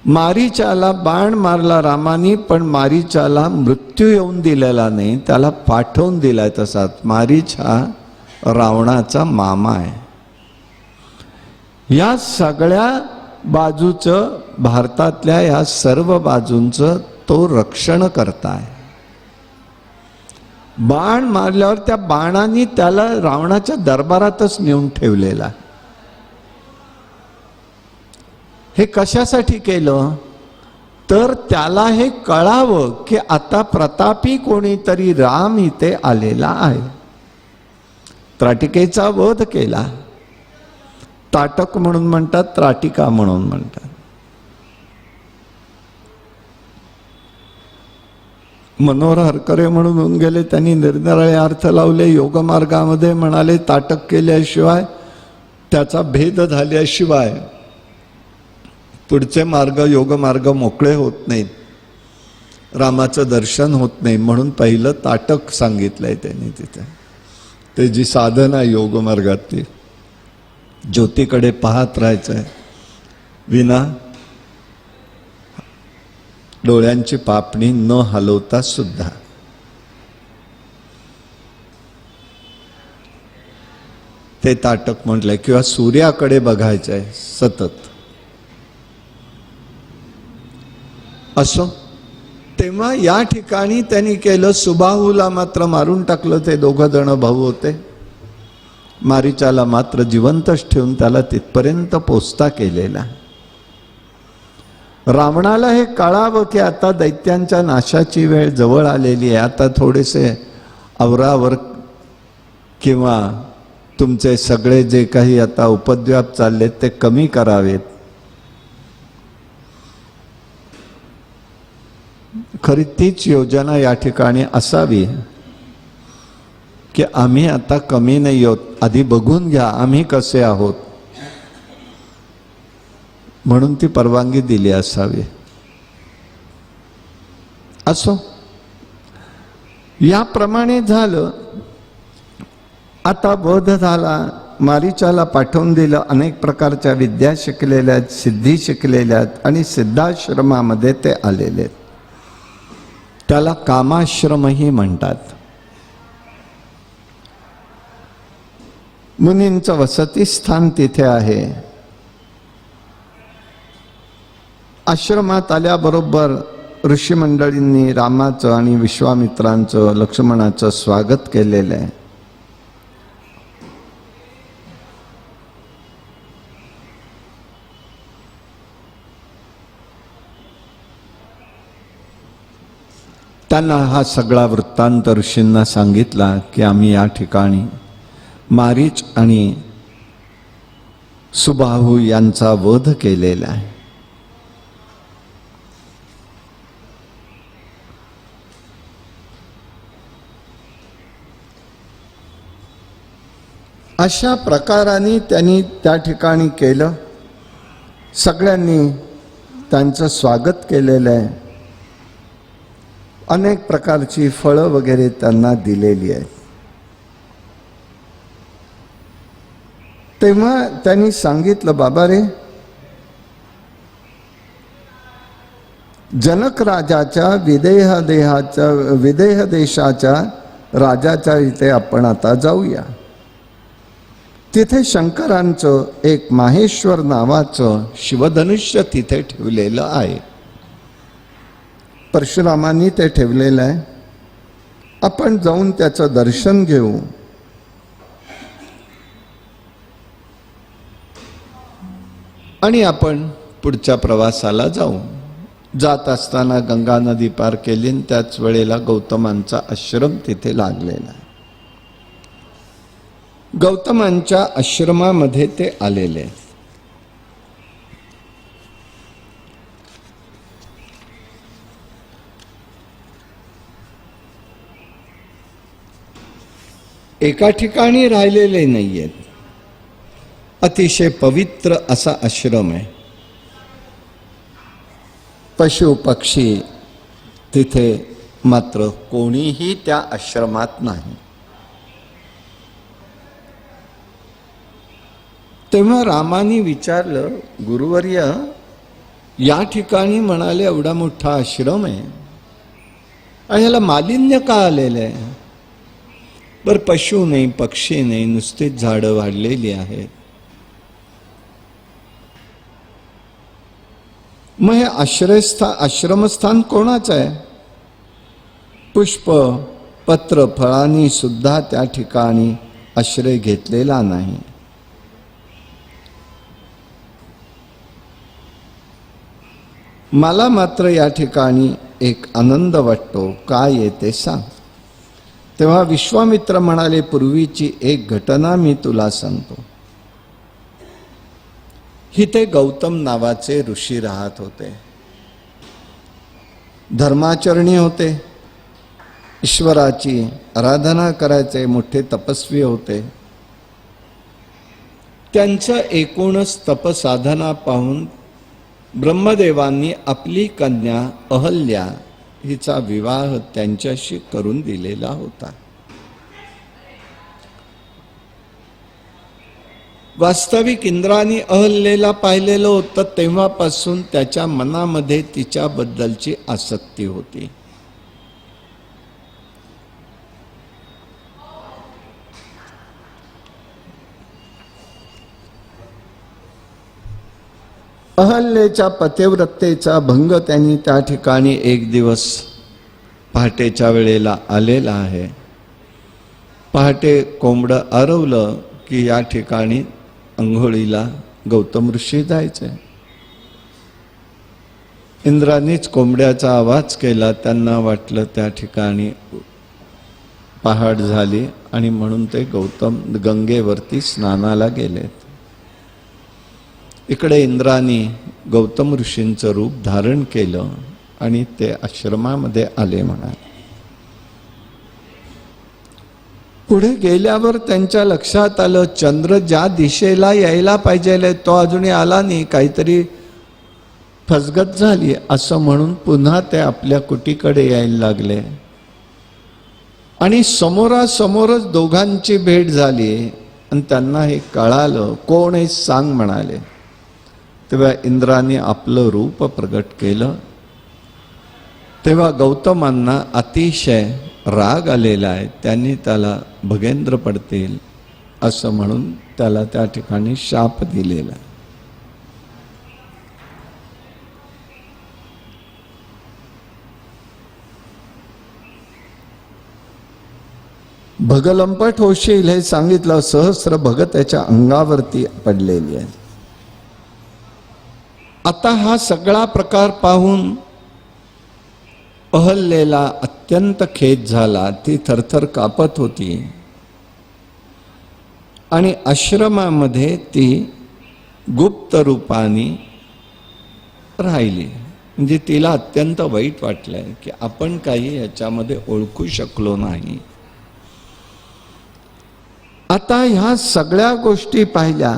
मारीचाला बाण मारला रामानी, पण मारीचाला मृत्यू येऊन दिलेला नाही, त्याला पाठवून दिलाय तसाच. मारीच हा रावणाचा मामा आहे. या सगळ्या बाजूचं, भारतातल्या या सर्व बाजूंचं तो रक्षण करताय. बाण मारल्यावर त्या बाणाने त्याला रावणाच्या दरबारातच नेऊन ठेवलेला. हे कशासाठी केलं तर त्याला हे कळावं की आता प्रतापी कोणीतरी राम इथे आलेला आहे. त्राटिकेचा वध केला. ताटक म्हणून म्हणतात, त्राटिका म्हणून म्हणतात. मनोहर हरकरे म्हणून होऊन गेले, त्यांनी निरनिराळे अर्थ लावले. योगमार्गामध्ये म्हणाले ताटक केल्याशिवाय, त्याचा भेद झाल्याशिवाय पुढचे मार्ग, योगमार्ग मोकळे होत नाहीत, रामाचं दर्शन होत नाही. म्हणून पहिलं ताटक सांगितलंय त्यांनी तिथे. ते जी साधना योगमार्गातली, ज्योतीकडे पाहत राहायचंय विना डोळ्यांची पापणी न हलवता सुद्धा. ते ताटक म्हटलंय. किंवा सूर्याकडे बघायचंय सतत. असो, तेव्हा या ठिकाणी त्यांनी केलं. सुबाहूला मात्र मारून टाकलं. ते दोघं जण भाऊ होते. मारीचाला मात्र जिवंतच ठेवून त्याला तिथपर्यंत पोचता केलेला. रावणाला हे कळावं की आता दैत्यांच्या नाशाची वेळ जवळ आलेली आहे. आता थोडेसे आवरावर किंवा तुमचे सगळे जे काही आता उपद्व्याप चाललेत ते कमी करावेत. खरी तीच योजना या ठिकाणी असावी की आम्ही आता कमी नाही आहोत, आधी बघून घ्या आम्ही कसे आहोत, म्हणून ती परवानगी दिली असावी. असो, याप्रमाणे झालं. आता वध झाला, मारीचाला पाठवून दिलं. अनेक प्रकारच्या विद्या शिकलेल्या आहेत, सिद्धी शिकलेल्या आहेत आणि सिद्धाश्रमामध्ये ते आलेले आहेत. त्याला कामाश्रमही म्हणतात. मुनींचं वसतिस्थान तिथे आहे. आश्रमात आल्याबरोबर ऋषी मंडळींनी रामाचं आणि विश्वामित्रांचं, लक्ष्मणाचं स्वागत केलेलं आहे. त्यांना हा सगळा वृत्तांत ऋषींना सांगितला की आम्ही या ठिकाणी मारीच आणि सुबाहू यांचा वध केलेला आहे. अशा प्रकाराने त्यांनी त्या ठिकाणी केलं. सगळ्यांनी त्यांचं स्वागत केलेलं आहे. अनेक प्रकारची फळं वगैरे त्यांना दिलेली आहेत. तेव्हा त्यांनी सांगितलं, बाबा रे, जनक राजाच्या विदेह देशाच्या राजाच्या इथे आपण आता जाऊया. तिथे शंकरांचं एक माहेश्वर नावाचं शिवधनुष्य तिथे ठेवलेलं आहे. परशुरामांनी ते ठेवलेलं आहे. आपण जाऊन त्याचं दर्शन घेऊ. आणि आपण पुढच्या प्रवासाला जाऊ. जात असताना गंगा नदी पार केली आणि त्याच वेळेला गौतमांचा आश्रम तिथे लागलेला आहे. गौतमांच्या आश्रमामध्ये ते आलेले. एका ठिकाणी राहिलेले नाहीयेत. अतिशय पवित्र असा आश्रम आहे. पशु पक्षी तिथे मात्र कोणीही त्या आश्रमात नाही. तेव्हा रामाने विचारलं, गुरुवर्य या ठिकाणी म्हणाले एवढा मोठा आश्रम आहे आणि याला मालिन्य का आलेलं आहे? बर पशु नाही, पक्षी नाही, नुसतीच झाडं वाढलेली आहेत. मग हे आश्रमस्थान कोणाचं आहे? पुष्प पत्र फळांनी सुद्धा त्या ठिकाणी आश्रय घेतलेला नाही. मला मात्र या ठिकाणी एक आनंद वाटतो. काय येते सांग. तेव्हा विश्वामित्र म्हणाले, पूर्वीची एक घटना मी तुला सांगतो. इथे गौतम नावाचे ऋषी राहत होते. धर्माचरणी होते, ईश्वराची आराधना करायचे, मोठे तपस्वी होते. त्यांचं एकूणच तपसाधना पाहून ब्रह्मदेवांनी आपली कन्या अहल्या हिचा विवाह त्यांच्याशी करून दिलेला होता. वास्तविक इंद्राने अहल्येला पाहिलेलं होतं, तेव्हापासून त्याच्या मनामध्ये तिच्याबद्दलची आसक्ती होती. अहल्येच्या पतिव्रतेचा भंग त्यांनी त्या ठिकाणी एक दिवस पहाटेच्या वेळेला आलेला आहे. पहाटे कोंबडं आरवलं की या ठिकाणी अंघोळीला गौतम ऋषी जायचे. इंद्रानेच कोंबड्याचा आवाज केला. त्यांना वाटलं त्या ठिकाणी पहाट झाली आणि म्हणून ते गौतम गंगेवरती स्नानाला गेलेत. इकडे इंद्राने गौतम ऋषींचं रूप धारण केलं आणि ते आश्रमामध्ये आले म्हणा. पुढे गेल्यावर त्यांच्या लक्षात आलं, चंद्र ज्या दिशेला यायला पाहिजे तो अजूनही आला नाही, काहीतरी फसगत झाली असं म्हणून पुन्हा ते आपल्या कुटीकडे यायला लागले. आणि समोरासमोरच दोघांची भेट झाली आणि त्यांना हे कळालं. कोण हे सांग म्हणाले. तेव्हा इंद्राने आपलं रूप प्रगट केलं. तेव्हा गौतमांना अतिशय राग आलेला आहे. त्यांनी त्याला भगेंद्र पडतील असं म्हणून त्याला त्या ठिकाणी शाप दिलेला. भगलंपट होशील हे सांगितलं. सहस्र भग त्याच्या अंगावरती पडलेली आहे. आता हा सगळा प्रकार पाहून अहल्येला अत्यंत खेद झाला. ती थरथर कापत होती आणि आश्रमामध्ये ती गुप्त रूपाने राहिली. म्हणजे तिला अत्यंत वाईट वाटलंय की आपण काही याच्यामध्ये ओळखू शकलो नाही. आता ह्या सगळ्या गोष्टी पाहिल्या.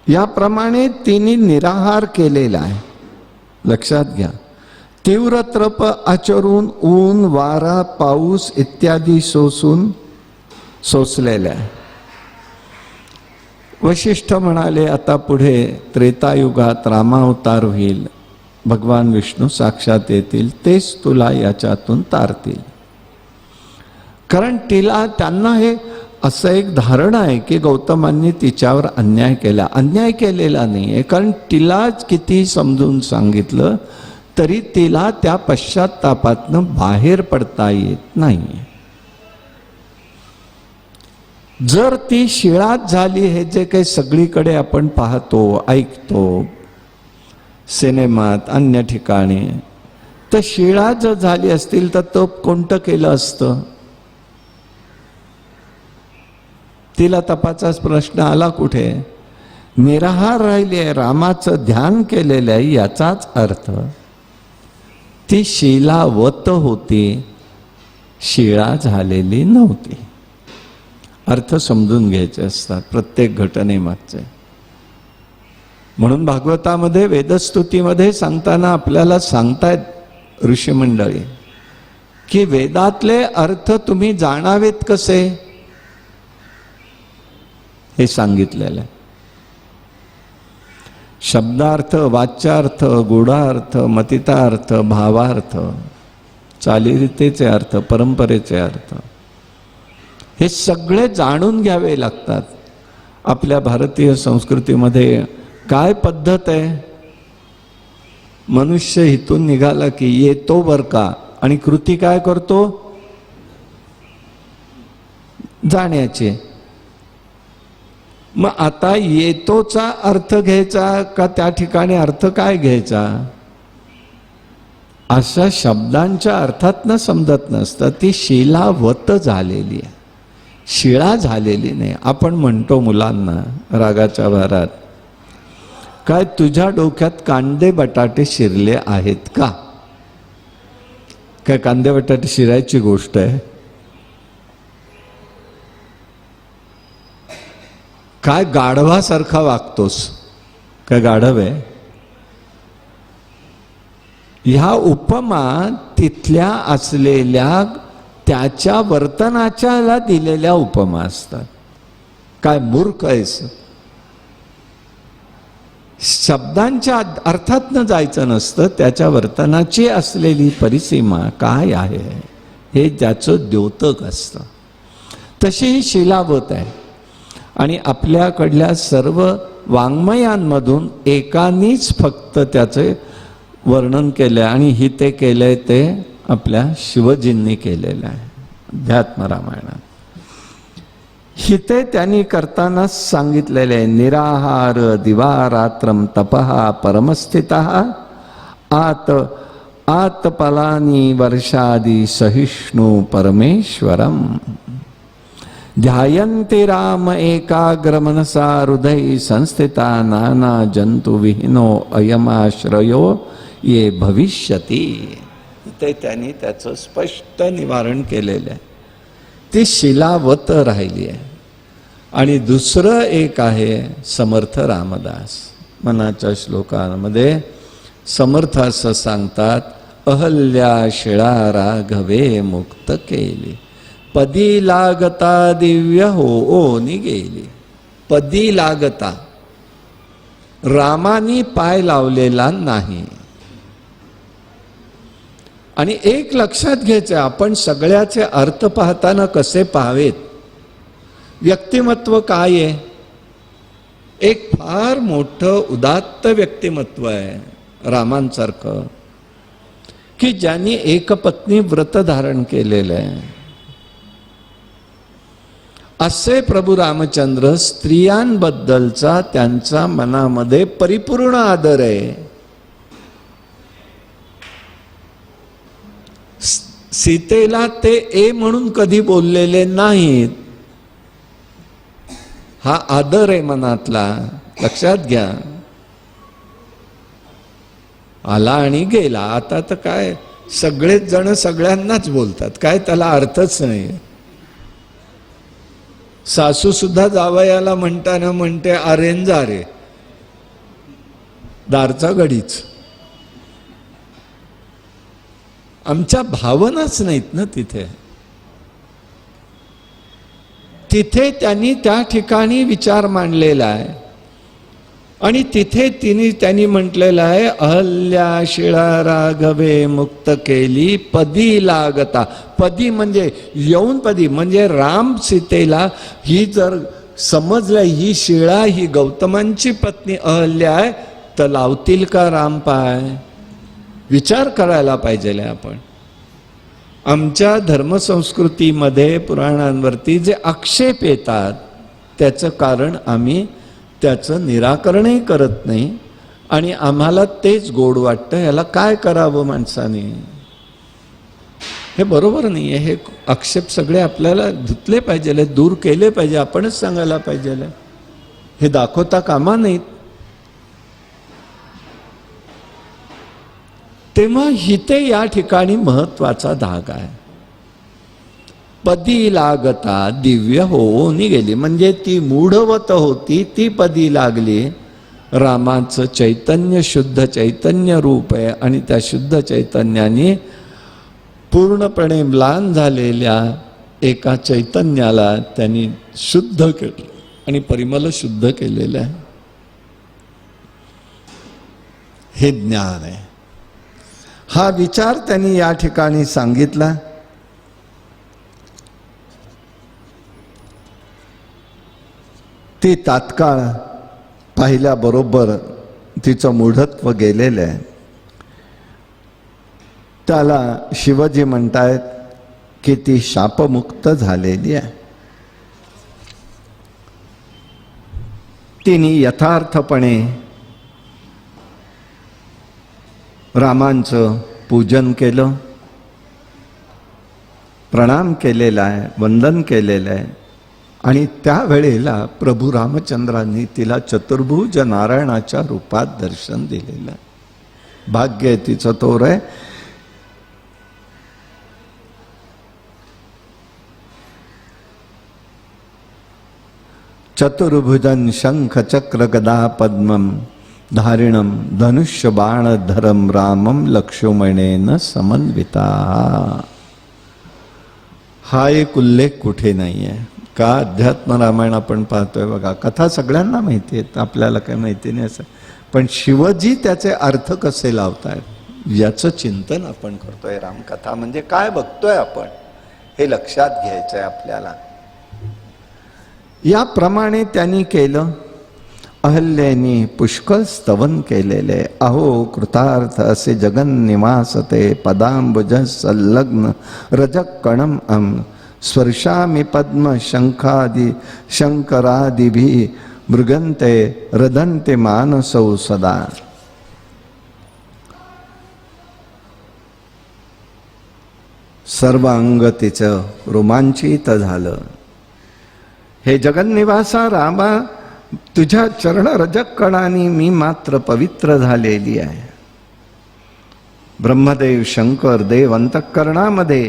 याप्रमाणे तिने निराहार केलेला आहे. लक्षात घ्या. तीव्र तप आचरून ऊन वारा पाऊस इत्यादी सोसलेला आहे. वशिष्ठ म्हणाले, आता पुढे त्रेतायुगात रामावतार होईल, भगवान विष्णू साक्षात येतील, तेच तुला याच्यातून तारतील. कारण त्यांना हे असं एक धारणा आहे की गौतमांनी तिच्यावर अन्याय केला. अन्याय केलेला नाही आहे. कारण तिलाच किती समजून सांगितलं तरी तिला त्या पश्चात्तापातनं बाहेर पडता येत नाही. जर ती शिळाच झाली, हे जे काही सगळीकडे आपण पाहतो ऐकतो सिनेमात अन्य ठिकाणी, तर शिळा जर झाली असतील तर तो कोणतं केलं असतं? तिला तपाचाच प्रश्न आला कुठे? निराहार राहिली आहे, रामाचं ध्यान केलेलं आहे, याचाच अर्थ ती शिलावत होती, शिळा झालेली नव्हती. अर्थ समजून घ्यायचे असतात प्रत्येक घटनेमागचे. म्हणून भागवतामध्ये वेदस्तुतीमध्ये सांगताना आपल्याला सांगतायत ऋषीमंडळी की वेदातले अर्थ तुम्ही जाणावेत कसे, हे सांगितलेलं आहे. शब्दार्थ, वाच्यार्थ, गूढार्थ, मतितार्थ, भावार्थ, चालीरीतीचे अर्थ, परंपरेचे अर्थ, हे सगळे जाणून घ्यावे लागतात. आपल्या भारतीय संस्कृतीमध्ये काय पद्धत आहे? मनुष्य इथून निघाला की येतो बर का, आणि कृती काय करतो? जाण्याची. मग आता येतोचा अर्थ घ्यायचा का त्या ठिकाणी अर्थ काय घ्यायचा? अशा शब्दांच्या अर्थातनं समजत नसतं. ती शिलावत झालेली आहे, शिळा झालेली नाही. आपण म्हणतो मुलांना रागाच्या भारात, काय तुझ्या डोक्यात कांदे बटाटे शिरले आहेत का? काय कांदे बटाटे शिरायची गोष्ट आहे? काय गाढवासारखा वागतोस? काय गाढव आहे? ह्या उपमा तिथल्या असलेल्या त्याच्या वर्तनाच्याला दिलेल्या उपमा असतात. काय मूर्ख आहेस? शब्दांच्या अर्थातनं जायचं नसतं, त्याच्या वर्तनाची असलेली परिसीमा काय आहे हे ज्याचं द्योतक असतं. तशी ही शिलावत आहे. आणि आपल्याकडल्या सर्व वाङ्मयांमधून एकानीच फक्त त्याचे वर्णन केलं आहे, आणि ही ते केलंय ते आपल्या शिवजींनी केलेलं आहे अध्यात्म रामायणात. हिते त्यांनी करताना सांगितलेले आहे, निराहार दिवारात्रम तपहा परमस्थितः आतपलानी वर्षादि सहिष्णु परमेश्वरम ध्यायन्ति राम एकाग्र मनसा हृदय संस्थिता नाना जंतु विहीनो अयमाश्रयो ये भविष्यती. ते त्यांनी त्याचं स्पष्ट निवारण केलेलं आहे. ती शिलावत राहिली आहे. आणि दुसरं एक आहे समर्थ रामदास. मनाच्या श्लोकांमध्ये समर्थ असं सांगतात, अहल्या शिळा राघवे मुक्त केली, पदी लागता दिव्य हो निगेली. पदी लागता, रामानी पाय लावलेला नाही. आणि एक लक्षात घ्यायचं, आपण सगळ्याचे अर्थ पाहताना कसे पाहावेत? व्यक्तिमत्व काय आहे? एक फार मोठं उदात्त व्यक्तिमत्व आहे रामांसारखं, की ज्यांनी एकपत्नी व्रत धारण केलेलं आहे. असे प्रभू रामचंद्र, स्त्रियांबद्दलचा त्यांचा मनामध्ये परिपूर्ण आदर आहे. सीतेला ते ए म्हणून कधी बोललेले नाहीत. हा आदर आहे मनातला, लक्षात घ्या. आला आणि गेला. आता तर काय सगळेच जण सगळ्यांनाच बोलतात, काय त्याला अर्थच नाही. सासू सुद्धा जावयाला म्हणताना म्हणते आरेन जा रे, दारचा गडीच. आमच्या भावनाच नाहीत ना तिथे. तिथे त्यांनी त्या ठिकाणी विचार मांडलेला आहे. आणि तिथे त्यांनी म्हटलेलं आहे, अहल्या शिळा राघवे मुक्त केली, पदी लागता. पदी म्हणजे येऊन पदी, म्हणजे राम सीतेला ही जर समजलं ही शिळा ही गौतमांची पत्नी अहल्या आहे, तर लावतील का राम पाय? विचार करायला पाहिजे आपण. आमच्या धर्मसंस्कृतीमध्ये पुराणांवरती जे आक्षेप येतात त्याचं कारण आम्ही त्याचं निराकरणही करत नाही आणि आम्हाला तेच गोड वाटतं. याला काय करावं माणसाने, हे बरोबर नाही आहे. हे आक्षेप सगळे आपल्याला धुतले पाहिजे, दूर केले पाहिजे, आपणच सांगायला पाहिजे. हे दाखवता कामा नाहीत. तेव्हा हिते या ठिकाणी महत्वाचा धागा आहे. पदी लागता दिव्य होऊन गेली, म्हणजे ती मूढवत होती ती पदी लागली. रामाचं चैतन्य शुद्ध चैतन्य रूप आहे आणि त्या शुद्ध चैतन्याने पूर्णपणे म्लान झालेल्या एका चैतन्याला त्यांनी शुद्ध केलं आणि परिमल शुद्ध केलेलं आहे. हे ज्ञान आहे. हा विचार त्यांनी या ठिकाणी सांगितला. ती तात्काळ पाहिल्याबरोबर तिचं मूढत्व गेलेलं आहे. त्याला शिवजी म्हणतायत की ती शापमुक्त झालेली आहे. तिने यथार्थपणे रामांचं पूजन केलं, प्रणाम केलेला आहे, वंदन केलेलं आहे. आणि त्यावेळेला प्रभू रामचंद्रांनी तिला चतुर्भुज नारायणाच्या रूपात दर्शन दिलेलं आहे. भाग्य आहे तिचं तोर आहे. चतुर्भुजन शंख चक्र गदा पद्मम धारिणम धनुष्य बाणधरम रामम लक्ष्मणेन समन्विता. हा एक उल्लेख कुठे नाही आहे का. अध्यात्म रामायण आपण पाहतोय बघा, कथा सगळ्यांना माहिती आहेत, आपल्याला काही माहिती नाही असं. पण शिवजी त्याचे अर्थ कसे लावतायत याचं चिंतन आपण करतोय. रामकथा म्हणजे काय बघतोय आपण, हे लक्षात घ्यायचंय आपल्याला. याप्रमाणे त्यांनी केलं. अहल्येनी पुष्कळ स्तवन केलेले. अहो कृतार्थ असे जगन निवासते पदांबुज संलग्न रजक कणम स्पर्शामि पद्म शंखादि शंकरादिभि मृगंते रदंते मानसौ सदा. सर्व अंग तिचं रोमांचित झालं. हे जगन्निवासा रामा, तुझ्या चरण रजक कणांनी मी मात्र पवित्र झालेली आहे. ब्रह्मदेव शंकर देव अंतःकरणामध्ये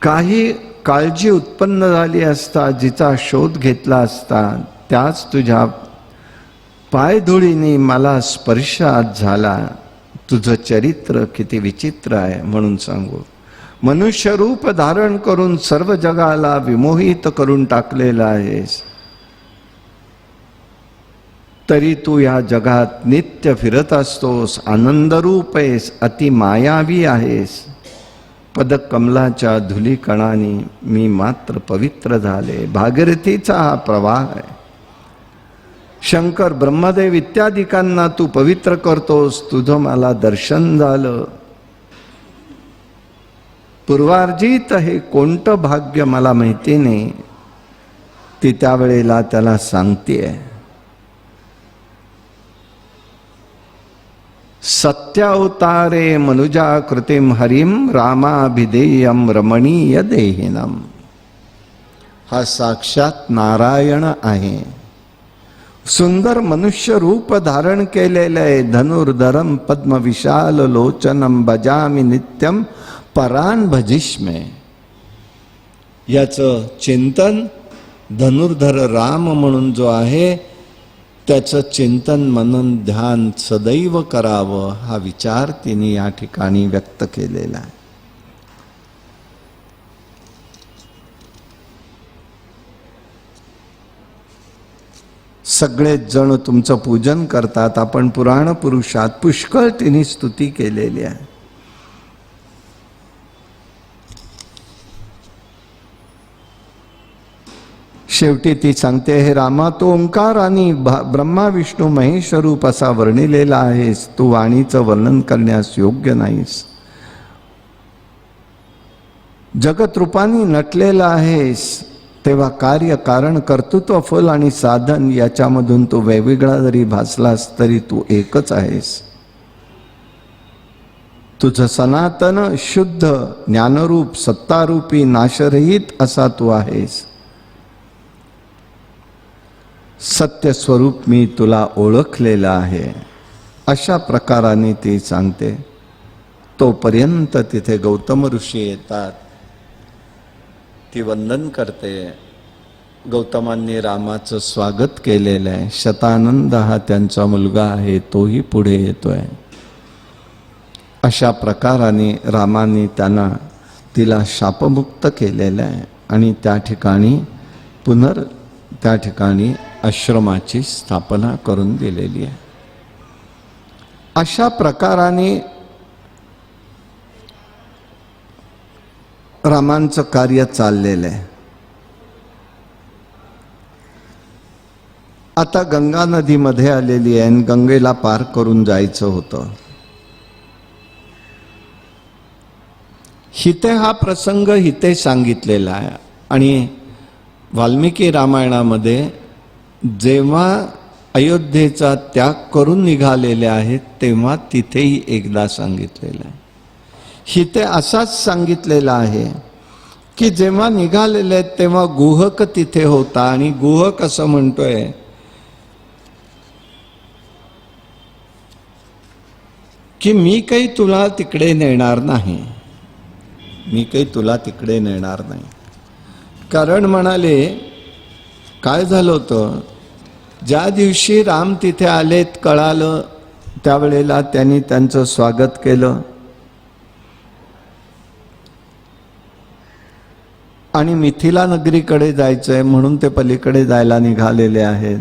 काही काळजी उत्पन्न झाली असता, जिचा शोध घेतला असता, त्याच तुझ्या पायधुळीने मला स्पर्श आज झाला. तुझं चरित्र किती विचित्र आहे म्हणून सांगू. मनुष्य रूप धारण करून सर्व जगाला विमोहित करून टाकलेला आहेस, तरी तू या जगात नित्य फिरत असतोस. आनंदरूप आहेस, अति मायावी आहेस. पदकमलाच्या धुलीकणाने मी मात्र पवित्र झाले. भागीरथीचा हा प्रवाह आहे. शंकर ब्रह्मदेव इत्यादिकांना तू पवित्र करतोस. तुझं मला दर्शन झालं. पूर्वार्जित हे कोणतं भाग्य मला माहिती नाही. ती त्यावेळेला त्याला सांगतेय. सत्यावतारे मनुजा कृतिम हरिम रामाभिधेयम रमणीय देहिनम. हा साक्षात नारायण आहे. सुंदर मनुष्य रूप धारण केलेले आहे. धनुर्धरम पद्म विशाल लोचनम भजामि नित्यम परान भजिष्मे. याचं चिंतन धनुर्धर राम म्हणून जो आहे त्याचं चिंतन मनन ध्यान सदैव करावं, हा विचार तिने या ठिकाणी व्यक्त केलेला आहे. सगळेच जण तुमचं पूजन करतात. आपण पुराण पुरुषात पुष्कळ तिने स्तुती केलेली आहे. शेवटी ती सांगते, हे रामा, तो ओंकार आणि ब्रह्मा विष्णू महेश रूप असा वर्णिलेला आहेस, तू वाणीचं वर्णन करण्यास योग्य नाहीस. जगत रूपाने नटलेला आहेस, तेव्हा कार्य कारण कर्तृत्व फल आणि साधन याच्यामधून तू वेगवेगळा जरी भासलास तरी तू एकच आहेस. तुझं सनातन शुद्ध ज्ञानरूप सत्तारूपी नाशरहित असा तू आहेस. सत्य स्वरूप मी तुला ओळखलेलं आहे. अशा प्रकाराने ती सांगते. तोपर्यंत तिथे गौतम ऋषी येतात. ती वंदन करते. गौतमांनी रामाचं स्वागत केलेलं आहे. शतानंद हा त्यांचा मुलगा आहे, तोही पुढे येतोय. अशा प्रकाराने रामाने तिला शापमुक्त केलेलं आहे आणि त्या ठिकाणी आश्रमाची स्थापना करून दिलेली आहे. अशा प्रकाराने रामांचं कार्य चाललेलं आहे. आता गंगा नदीमध्ये आलेली आहे आणि गंगेला पार करून जायचं होतं. हिते हा प्रसंग हिते सांगितलेला आहे आणि वाल्मिकी रामायणामध्ये जेव्हा अयोध्येचा त्याग करून निघालेले आहेत तेव्हा तिथेही एकदा सांगितलेलं आहे. हिते असाच सांगितलेला आहे की जेव्हा निघालेले आहेत तेव्हा गुहक तिथे होता आणि गुहक असं म्हणतोय की मी काही तुला तिकडे नेणार नाही. कारण म्हणाले, काय झालं होतं, ज्या दिवशी राम तिथे आलेत कळालं त्यावेळेला त्यांनी त्यांचं स्वागत केलं आणि मिथिला नगरीकडे जायचंय म्हणून ते पलीकडे जायला निघालेले आहेत.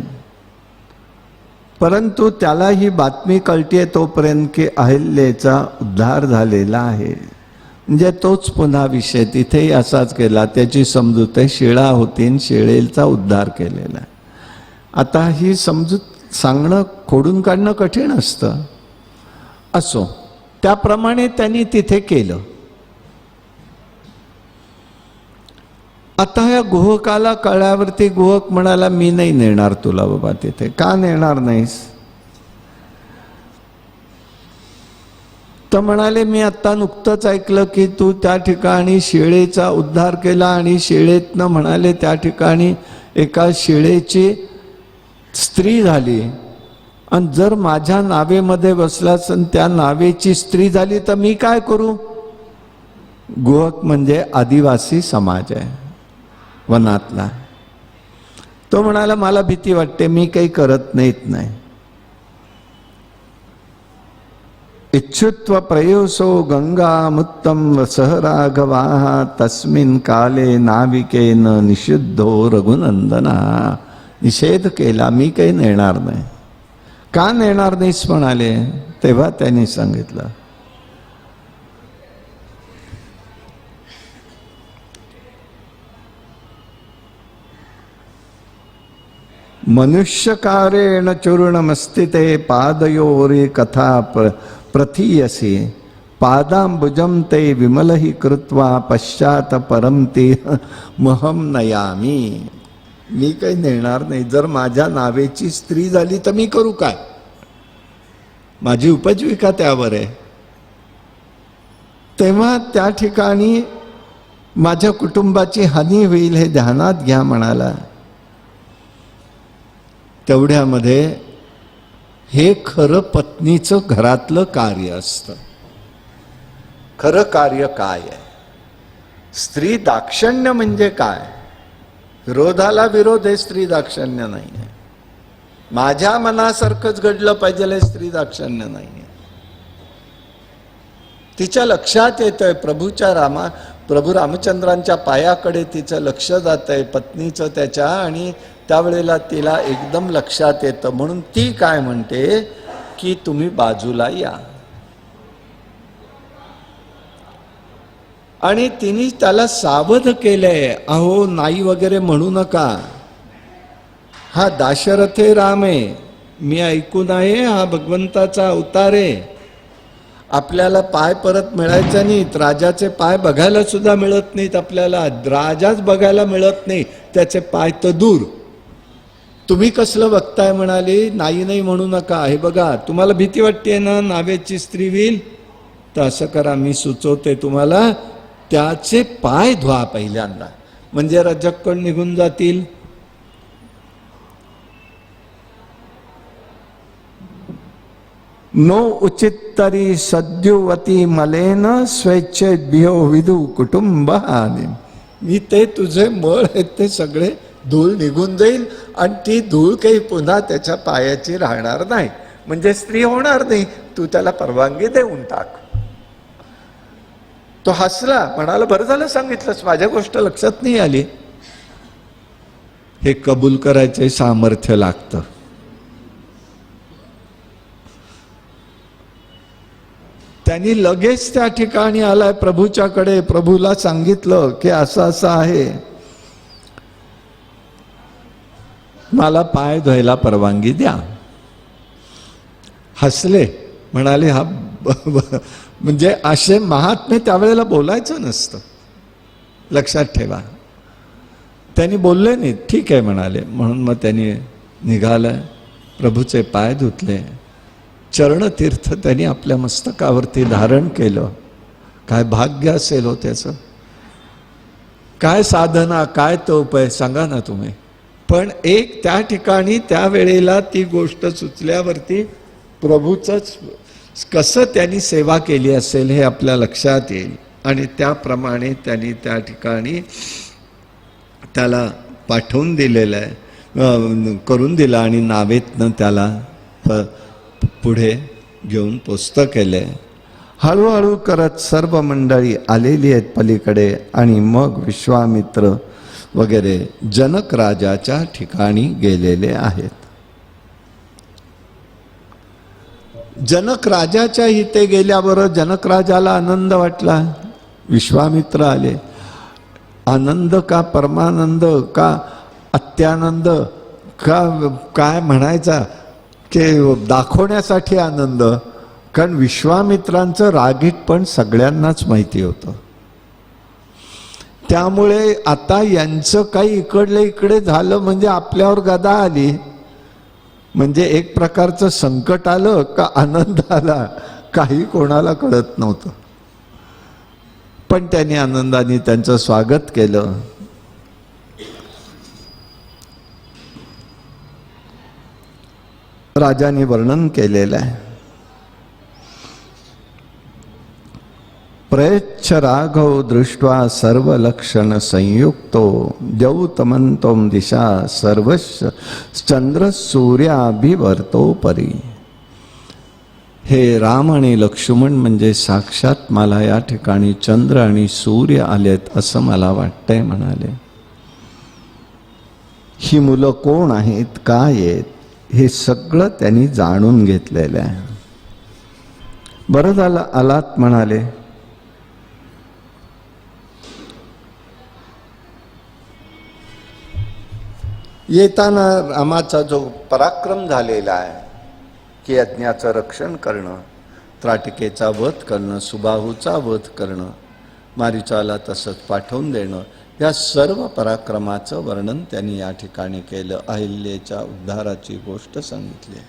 परंतु त्याला ही बातमी कळतीये तोपर्यंत की अहिल्याचा उद्धार झालेला आहे. म्हणजे तोच पुन्हा विषय तिथेही असाच केला. त्याची समजूत आहे शिळा होती आणि शिळेचा उद्धार केलेला आहे. आता ही समजूत सांगणं खोडून काढणं कठीण असतं. असो, त्याप्रमाणे त्यांनी तिथे केलं. आता या गुहकाला कळल्यावरती गुहक म्हणाला, मी नाही नेणार तुला बाबा तिथे. का नेणार नाहीस? तर म्हणाले, मी आता नुकतंच ऐकलं की तू त्या ठिकाणी शिळेचा उद्धार केला आणि शिळेतनं म्हणाले त्या ठिकाणी एका शिळेची स्त्री झाली आणि जर माझ्या नावेमध्ये बसलास आणि त्या नावेची स्त्री झाली तर मी काय करू? गुहक म्हणजे आदिवासी समाज आहे वनातला. तो म्हणाला, मला भीती वाटते, मी काही करत नाही. इच्छुत्व प्रयोसो गंगा मुत्तम सह राघवा तस्मिन काले नाविकेन निषिद्धो रघुनंदना. निषेध केला, मी काही नेणार नाही. का नेणार नाहीस म्हणाले. तेव्हा त्यांनी सांगितलं, मनुष्यकारेण चूर्णमस्तिते पादयोरे कथा प्रथीयसी पादांबुजं ते विमलहि कृत्वा पश्चात परम ते महम नयामी. मी काही नेणार नाही. जर माझ्या नावेची स्त्री झाली तर मी करू काय? माझी उपजीविका त्यावर आहे. तेव्हा त्या ठिकाणी माझ्या कुटुंबाची हानी होईल हे ध्यानात घ्या म्हणाला. तेवढ्यामध्ये हे खरं पत्नीचं घरातलं कार्य असतं. खरं कार्य काय आहे? स्त्री दाक्षण्य म्हणजे काय? विरोधाला विरोध हे स्त्री दाक्षण्य नाही आहे. माझ्या मनासारखंच घडलं पाहिजे हे स्त्री दाक्षण्य नाही आहे. तिच्या लक्षात येतंय प्रभू रामचंद्रांच्या पायाकडे तिचं लक्ष जातंय पत्नीचं त्याच्या, आणि त्यावेळेला तिला एकदम लक्षात येतं. म्हणून ती काय म्हणते की तुम्ही बाजूला या. आणि तिने त्याला सावध केलंय, अहो नाही वगैरे म्हणू नका. हा दाशरथे राम आहे, मी ऐकून आहे हा भगवंताचा अवतार आहे. आपल्याला पाय परत मिळायचा नाहीत, राजाचे पाय बघायला सुद्धा मिळत नाहीत आपल्याला, राजाच बघायला मिळत नाही, त्याचे पाय तर दूर. तुम्ही कसलं बघताय म्हणाले, नाही नाही म्हणू नका. हे बघा, तुम्हाला भीती वाटते ना नावेची स्त्री होईल, तर असं करा, मी सुचवते तुम्हाला, त्याचे पाय धुवा पहिल्यांदा, म्हणजे रजक्कण निघून जातील. नो उचितरी सद्युवती मलेन स्वेच्छेत भियो विदू कुटुंबाने. मी ते तुझे मळ आहेत ते सगळे धूळ निघून जाईल आणि ती धूळ काही पुन्हा त्याच्या पायाची राहणार नाही, म्हणजे स्त्री होणार नाही, तू त्याला परवानगी देऊन टाक. तो हसला, म्हणाला बरं झालं सांगितलंस, माझ्या गोष्ट लक्षात नाही आली. हे कबूल करायचे सामर्थ्य लागतं. त्यांनी लगेच त्या ठिकाणी आलाय प्रभूच्याकडे, प्रभूला सांगितलं की असं असं आहे, मला पाय धुवायला परवानगी द्या. हसले, म्हणाले हा म्हणजे असे महात्मे त्यावेळेला बोलायचं नसतं, लक्षात ठेवा. त्यांनी बोलले नाही, ठीक आहे म्हणाले. म्हणून मग त्यांनी निघालं, प्रभूचे पाय धुतले, चरणतीर्थ त्यांनी आपल्या मस्तकावरती धारण केलं. काय भाग्य असेल हो त्याचं, काय साधना, काय तप आहे सांगा ना तुम्ही. पण एक त्या ठिकाणी त्यावेळेला ती गोष्ट सुचल्यावरती प्रभूचंच कसं त्यांनी सेवा केली असेल हे आपल्या लक्षात येईल. आणि त्याप्रमाणे त्यांनी त्या ठिकाणी त्याला पाठवून दिलेलं आहे, करून दिलं आणि नावेतनं त्याला पुढे घेऊन पोचतं केले. हळूहळू करत सर्व मंडळी आलेली आहेत पलीकडे, आणि मग विश्वामित्र वगैरे जनक राजाच्या ठिकाणी गेलेले आहेत. जनक राजाच्या इथे गेल्यावर जनक राजाला आनंद वाटला. विश्वामित्र आले, आनंद का परमानंद का अत्यानंद का काय म्हणायचा, की दाखवण्यासाठी आनंद. कारण विश्वामित्रांचं रागीट पण सगळ्यांनाच माहिती होतं. त्यामुळे आता यांचं काही इकडलं इकडे झालं म्हणजे आपल्यावर गदा आली, म्हणजे एक प्रकारचं संकट आलं का आनंद आला, काही कोणाला कळत नव्हतं. पण त्यांनी आनंदाने त्यांचं स्वागत केलं. राजाने वर्णन केलेलं आहे. प्रयच्छ राघव दृष्ट्वा सर्व लक्षण संयुक्तो द्यौतमंतोम दिशा सर्वस्य चंद्र सूर्याभिवर्तो परी. हे राम आणि लक्ष्मण म्हणजे साक्षात मला या ठिकाणी चंद्र आणि सूर्य आलेत असं मला वाटतंय म्हणाले. ही मुलं कोण आहेत, काय आहेत, हे सगळं त्यांनी जाणून घेतलेलं आहे. बरं झालं आलात म्हणाले. येताना रामाचा जो पराक्रम झालेला आहे की यज्ञाचं रक्षण करणं, त्राटिकेचा वध करणं, सुबाहूचा वध करणं, मारीचाला तसंच पाठवून देणं, या सर्व पराक्रमाचं वर्णन त्यांनी या ठिकाणी केलं. अहिल्याच्या उद्धाराची गोष्ट सांगितली.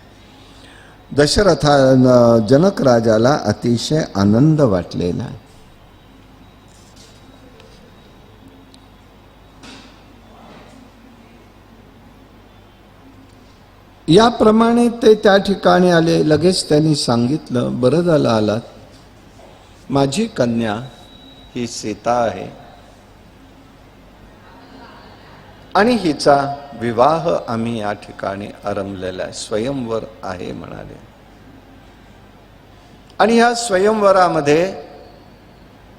जनक राजाला अतिशय आनंद वाटलेला आहे. याप्रमाणे ते त्या ठिकाणी आले. लगेच त्यांनी सांगितलं, बरं झालं आलात, माझी कन्या ही सीता आहे आणि हिचा विवाह आम्ही या ठिकाणी आरंभलेला आहे, स्वयंवर आहे म्हणाले. आणि ह्या स्वयंवरामध्ये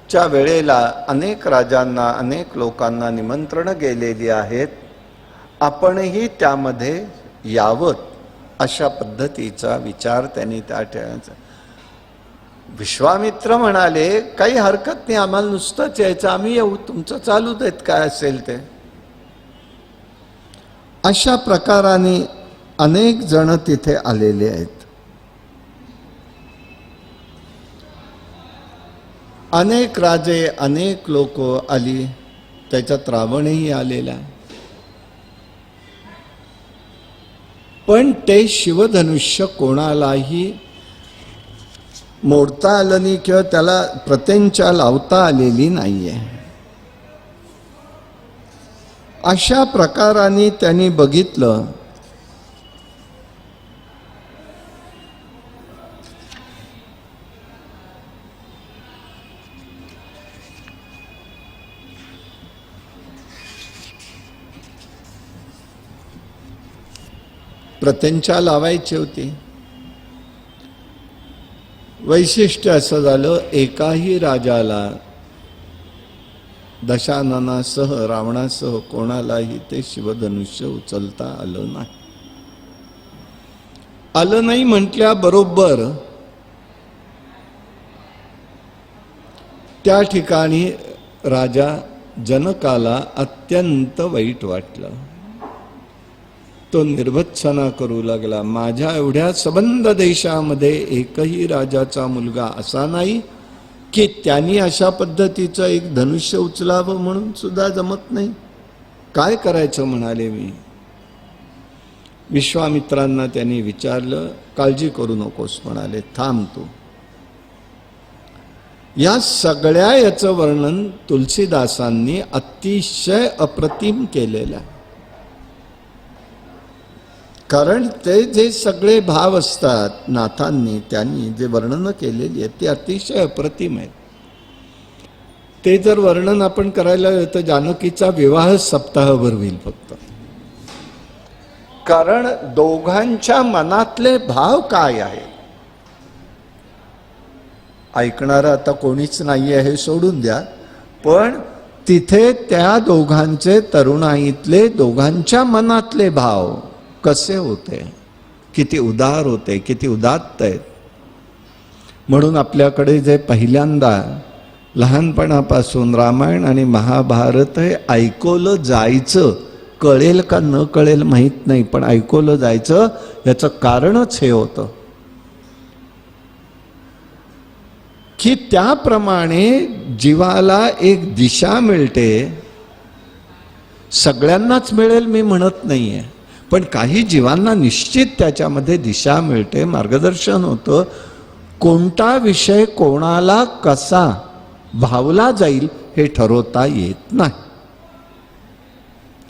च्या वेळेला अनेक राजांना, अनेक लोकांना निमंत्रण गेलेली आहेत, आपणही त्यामध्ये यावत अशा पद्धतीचा विचार त्यांनी त्या ठेवायचा. विश्वामित्र म्हणाले, काही हरकत नाही, आम्हाला नुसतंच यायचं, आम्ही येऊ, तुमचं चालू देत काय असेल ते. अशा प्रकाराने अनेक जण तिथे आलेले आहेत. अनेक राजे, अनेक लोक आली, त्याच्यात रावणही आलेला आहे. पण ते शिवधनुष्य कोणालाही मोडता आलं नाही किंवा त्याला प्रत्यंचा लावता आलेली नाहीये. अशा प्रकाराने त्यांनी बघितलं प्रत्यंचा लावायची होती. वैशिष्ट्य असं झालं, एकाही राजाला दशाननासह, रावणासह कोणालाही ते शिवधनुष्य उचलता आलं नाही. आलं नाही म्हटल्याबरोबर त्या ठिकाणी राजा जनकाला अत्यंत वाईट वाटलं. तो निर्भत्सना करू लागला, माझ्या एवढ्या सबंध देशामध्ये एकही राजाचा मुलगा असा नाही की त्यांनी अशा पद्धतीचं एक धनुष्य उचलावं म्हणून सुद्धा जमत नाही. काय करायचं म्हणाले मी. विश्वामित्रांना त्यांनी विचारलं, काळजी करू नकोस म्हणाले, थांब तू. या सगळ्या याचं वर्णन तुलसीदासांनी अतिशय अप्रतिम केलेलं आहे. कारण ते जे सगळे भाव असतात नाथांनी त्यांनी जे वर्णन केलेली आहेत ते अतिशय अप्रतिम आहेत. ते जर वर्णन आपण करायला गेलं तर जानकीचा विवाह सप्ताहभर होईल फक्त. कारण दोघांच्या मनातले भाव काय आहे ऐकणारं आता कोणीच नाही आहे हे सोडून द्या. पण तिथे त्या दोघांचे, तरुणाईतले दोघांच्या मनातले भाव कसे होते, किती उदार होते, किती उदात्त आहेत. म्हणून आपल्याकडे जे पहिल्यांदा लहानपणापासून रामायण आणि महाभारत हे ऐकवलं जायचं, कळेल का न कळेल माहीत नाही, पण ऐकवलं जायचं, याचं कारणच हे होतं की त्याप्रमाणे जीवाला एक दिशा मिळते. सगळ्यांनाच मिळेल मी म्हणत नाहीये, पण काही जीवांना निश्चित त्याच्यामध्ये दिशा मिळते, मार्गदर्शन होतं. कोणता विषय कोणाला कसा भावला जाईल हे ठरवता येत नाही,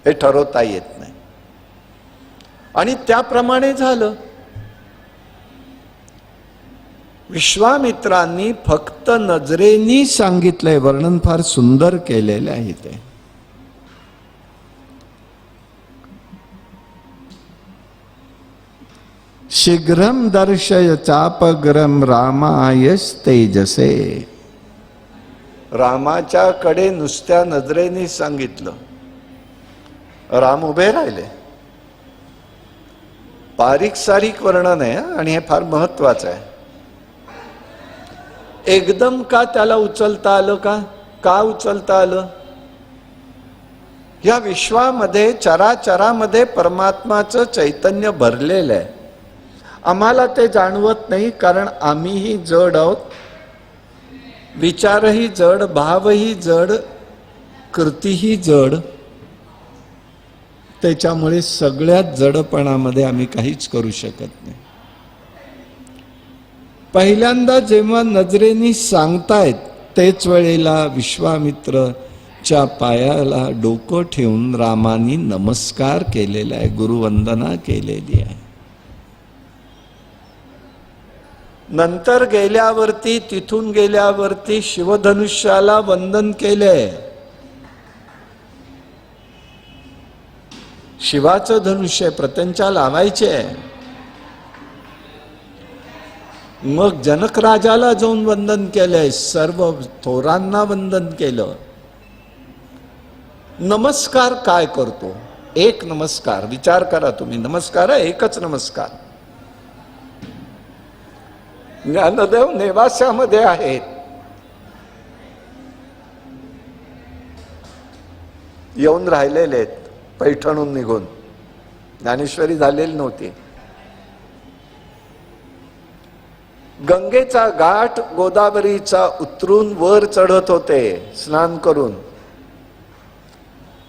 हे ठरवता येत नाही. आणि त्याप्रमाणे झालं. विश्वामित्रांनी फक्त नजरेनी सांगितलंय, वर्णन फार सुंदर केलेलं आहे ते. शीघ्रम दर्शय चापग्रम रामायस्तेजसे. रामाच्याकडे नुसत्या नजरेने सांगितलं. राम उभे राहिले. बारीक सारीक वर्णन आहे आणि हे फार महत्वाचं आहे. एकदम का त्याला उचलता आलं, का उचलता आलं. या विश्वामध्ये, चराचरामध्ये परमात्माचं चैतन्य भरलेलं आहे. आम्हाला ते जाणवत नाही कारण आम्हीही जड आहोत. विचारही जड, भावही जड, कृतीही जड. त्याच्यामुळे सगळ्यात जडपणामध्ये आम्ही काहीच करू शकत नाही. पहिल्यांदा जेव्हा नजरेनी सांगतायत तेच वेळेला विश्वामित्रच्या पायाला डोकं ठेवून रामानी नमस्कार केलेला आहे, गुरुवंदना केलेली आहे. नंतर गेल्यावरती, तिथून गेल्यावरती शिवधनुष्याला वंदन केले. शिवाचं धनुष्य प्रत्यंचा लावायचे. मग जनक राजाला जाऊन वंदन केलंय, सर्व थोरांना वंदन केलं. नमस्कार काय करतो, एक नमस्कार. विचार करा तुम्ही, नमस्कार आहे एकच नमस्कार. ज्ञानदेव नेवास्यामध्ये आहेत. येऊन राहिलेले आहेत पैठणहून निघून. ज्ञानेश्वरी झालेली नव्हती. गंगेचा घाट गोदावरीचा उतरून वर चढत होते स्नान करून.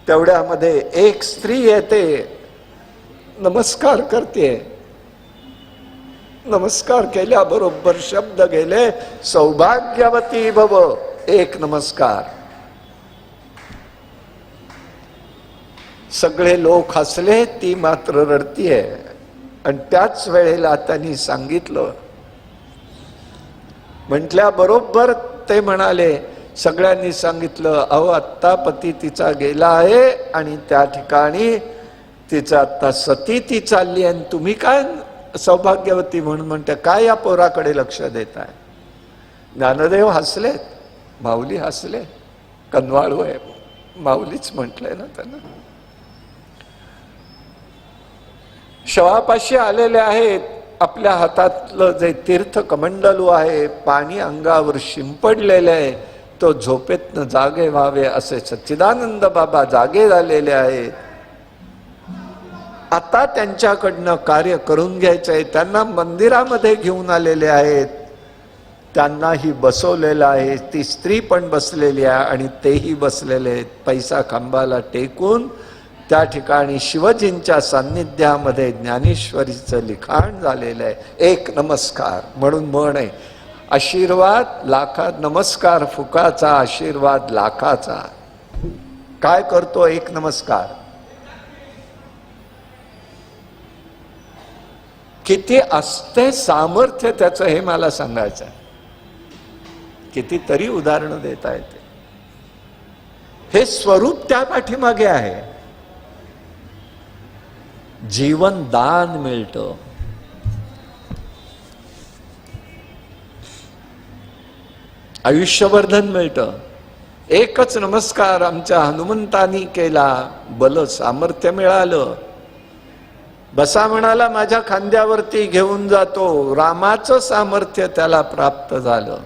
तेवढ्यामध्ये एक स्त्री येते, नमस्कार करते. नमस्कार केल्याबरोबर शब्द गेले, सौभाग्यवती भव. एक नमस्कार. सगळे लोक हसले, ती मात्र रडतीये. आणि त्याच वेळेला त्यांनी सांगितलं, म्हटल्या बरोबर ते म्हणाले, सगळ्यांनी सांगितलं, अहो आत्ता पती तिचा गेला आहे आणि त्या ठिकाणी तिचा आत्ता सती ती चालली, आणि तुम्ही काय सौभाग्यवती म्हणून म्हणते, काय या पोराकडे लक्ष देताय? ज्ञानदेव हसले, माऊली हसले. कनवाळू आहे, माऊलीच म्हटलंय ना त्यांना. शवापाशी आलेले आहेत. आपल्या हातातलं जे तीर्थ कमंडलू आहे, पाणी अंगावर शिंपडलेले आहे, तो झोपेतनं जागे व्हावे असे सच्चिदानंद बाबा जागे झालेले आहेत. आता त्यांच्याकडनं कार्य करून घ्यायचंय. त्यांना मंदिरामध्ये घेऊन आलेले आहेत, त्यांनाही बसवलेलं आहे. ती स्त्री पण बसलेली आहे आणि तेही बसलेले आहेत. पैसा खांबाला टेकून त्या ठिकाणी शिवजींच्या सान्निध्यामध्ये ज्ञानेश्वरीचं लिखाण झालेलं आहे. एक नमस्कार म्हणून म्हण आहे, आशीर्वाद लाखा, नमस्कार फुकाचा, आशीर्वाद लाखाचा. काय करतो एक नमस्कार? किती असते सामर्थ्य त्याचं हे मला सांगायचं आहे. कितीतरी उदाहरणं देता येते. हे स्वरूप त्या पाठीमागे आहे. जीवन दान मिळतं. आयुष्यवर्धन मिळतं. एकच नमस्कार आमच्या हनुमंतानी केला, बल सामर्थ्य मिळालं. बसा म्हणाला, माझ्या खांद्यावरती घेऊन जातो. रामाचं सामर्थ्य त्याला प्राप्त झालं.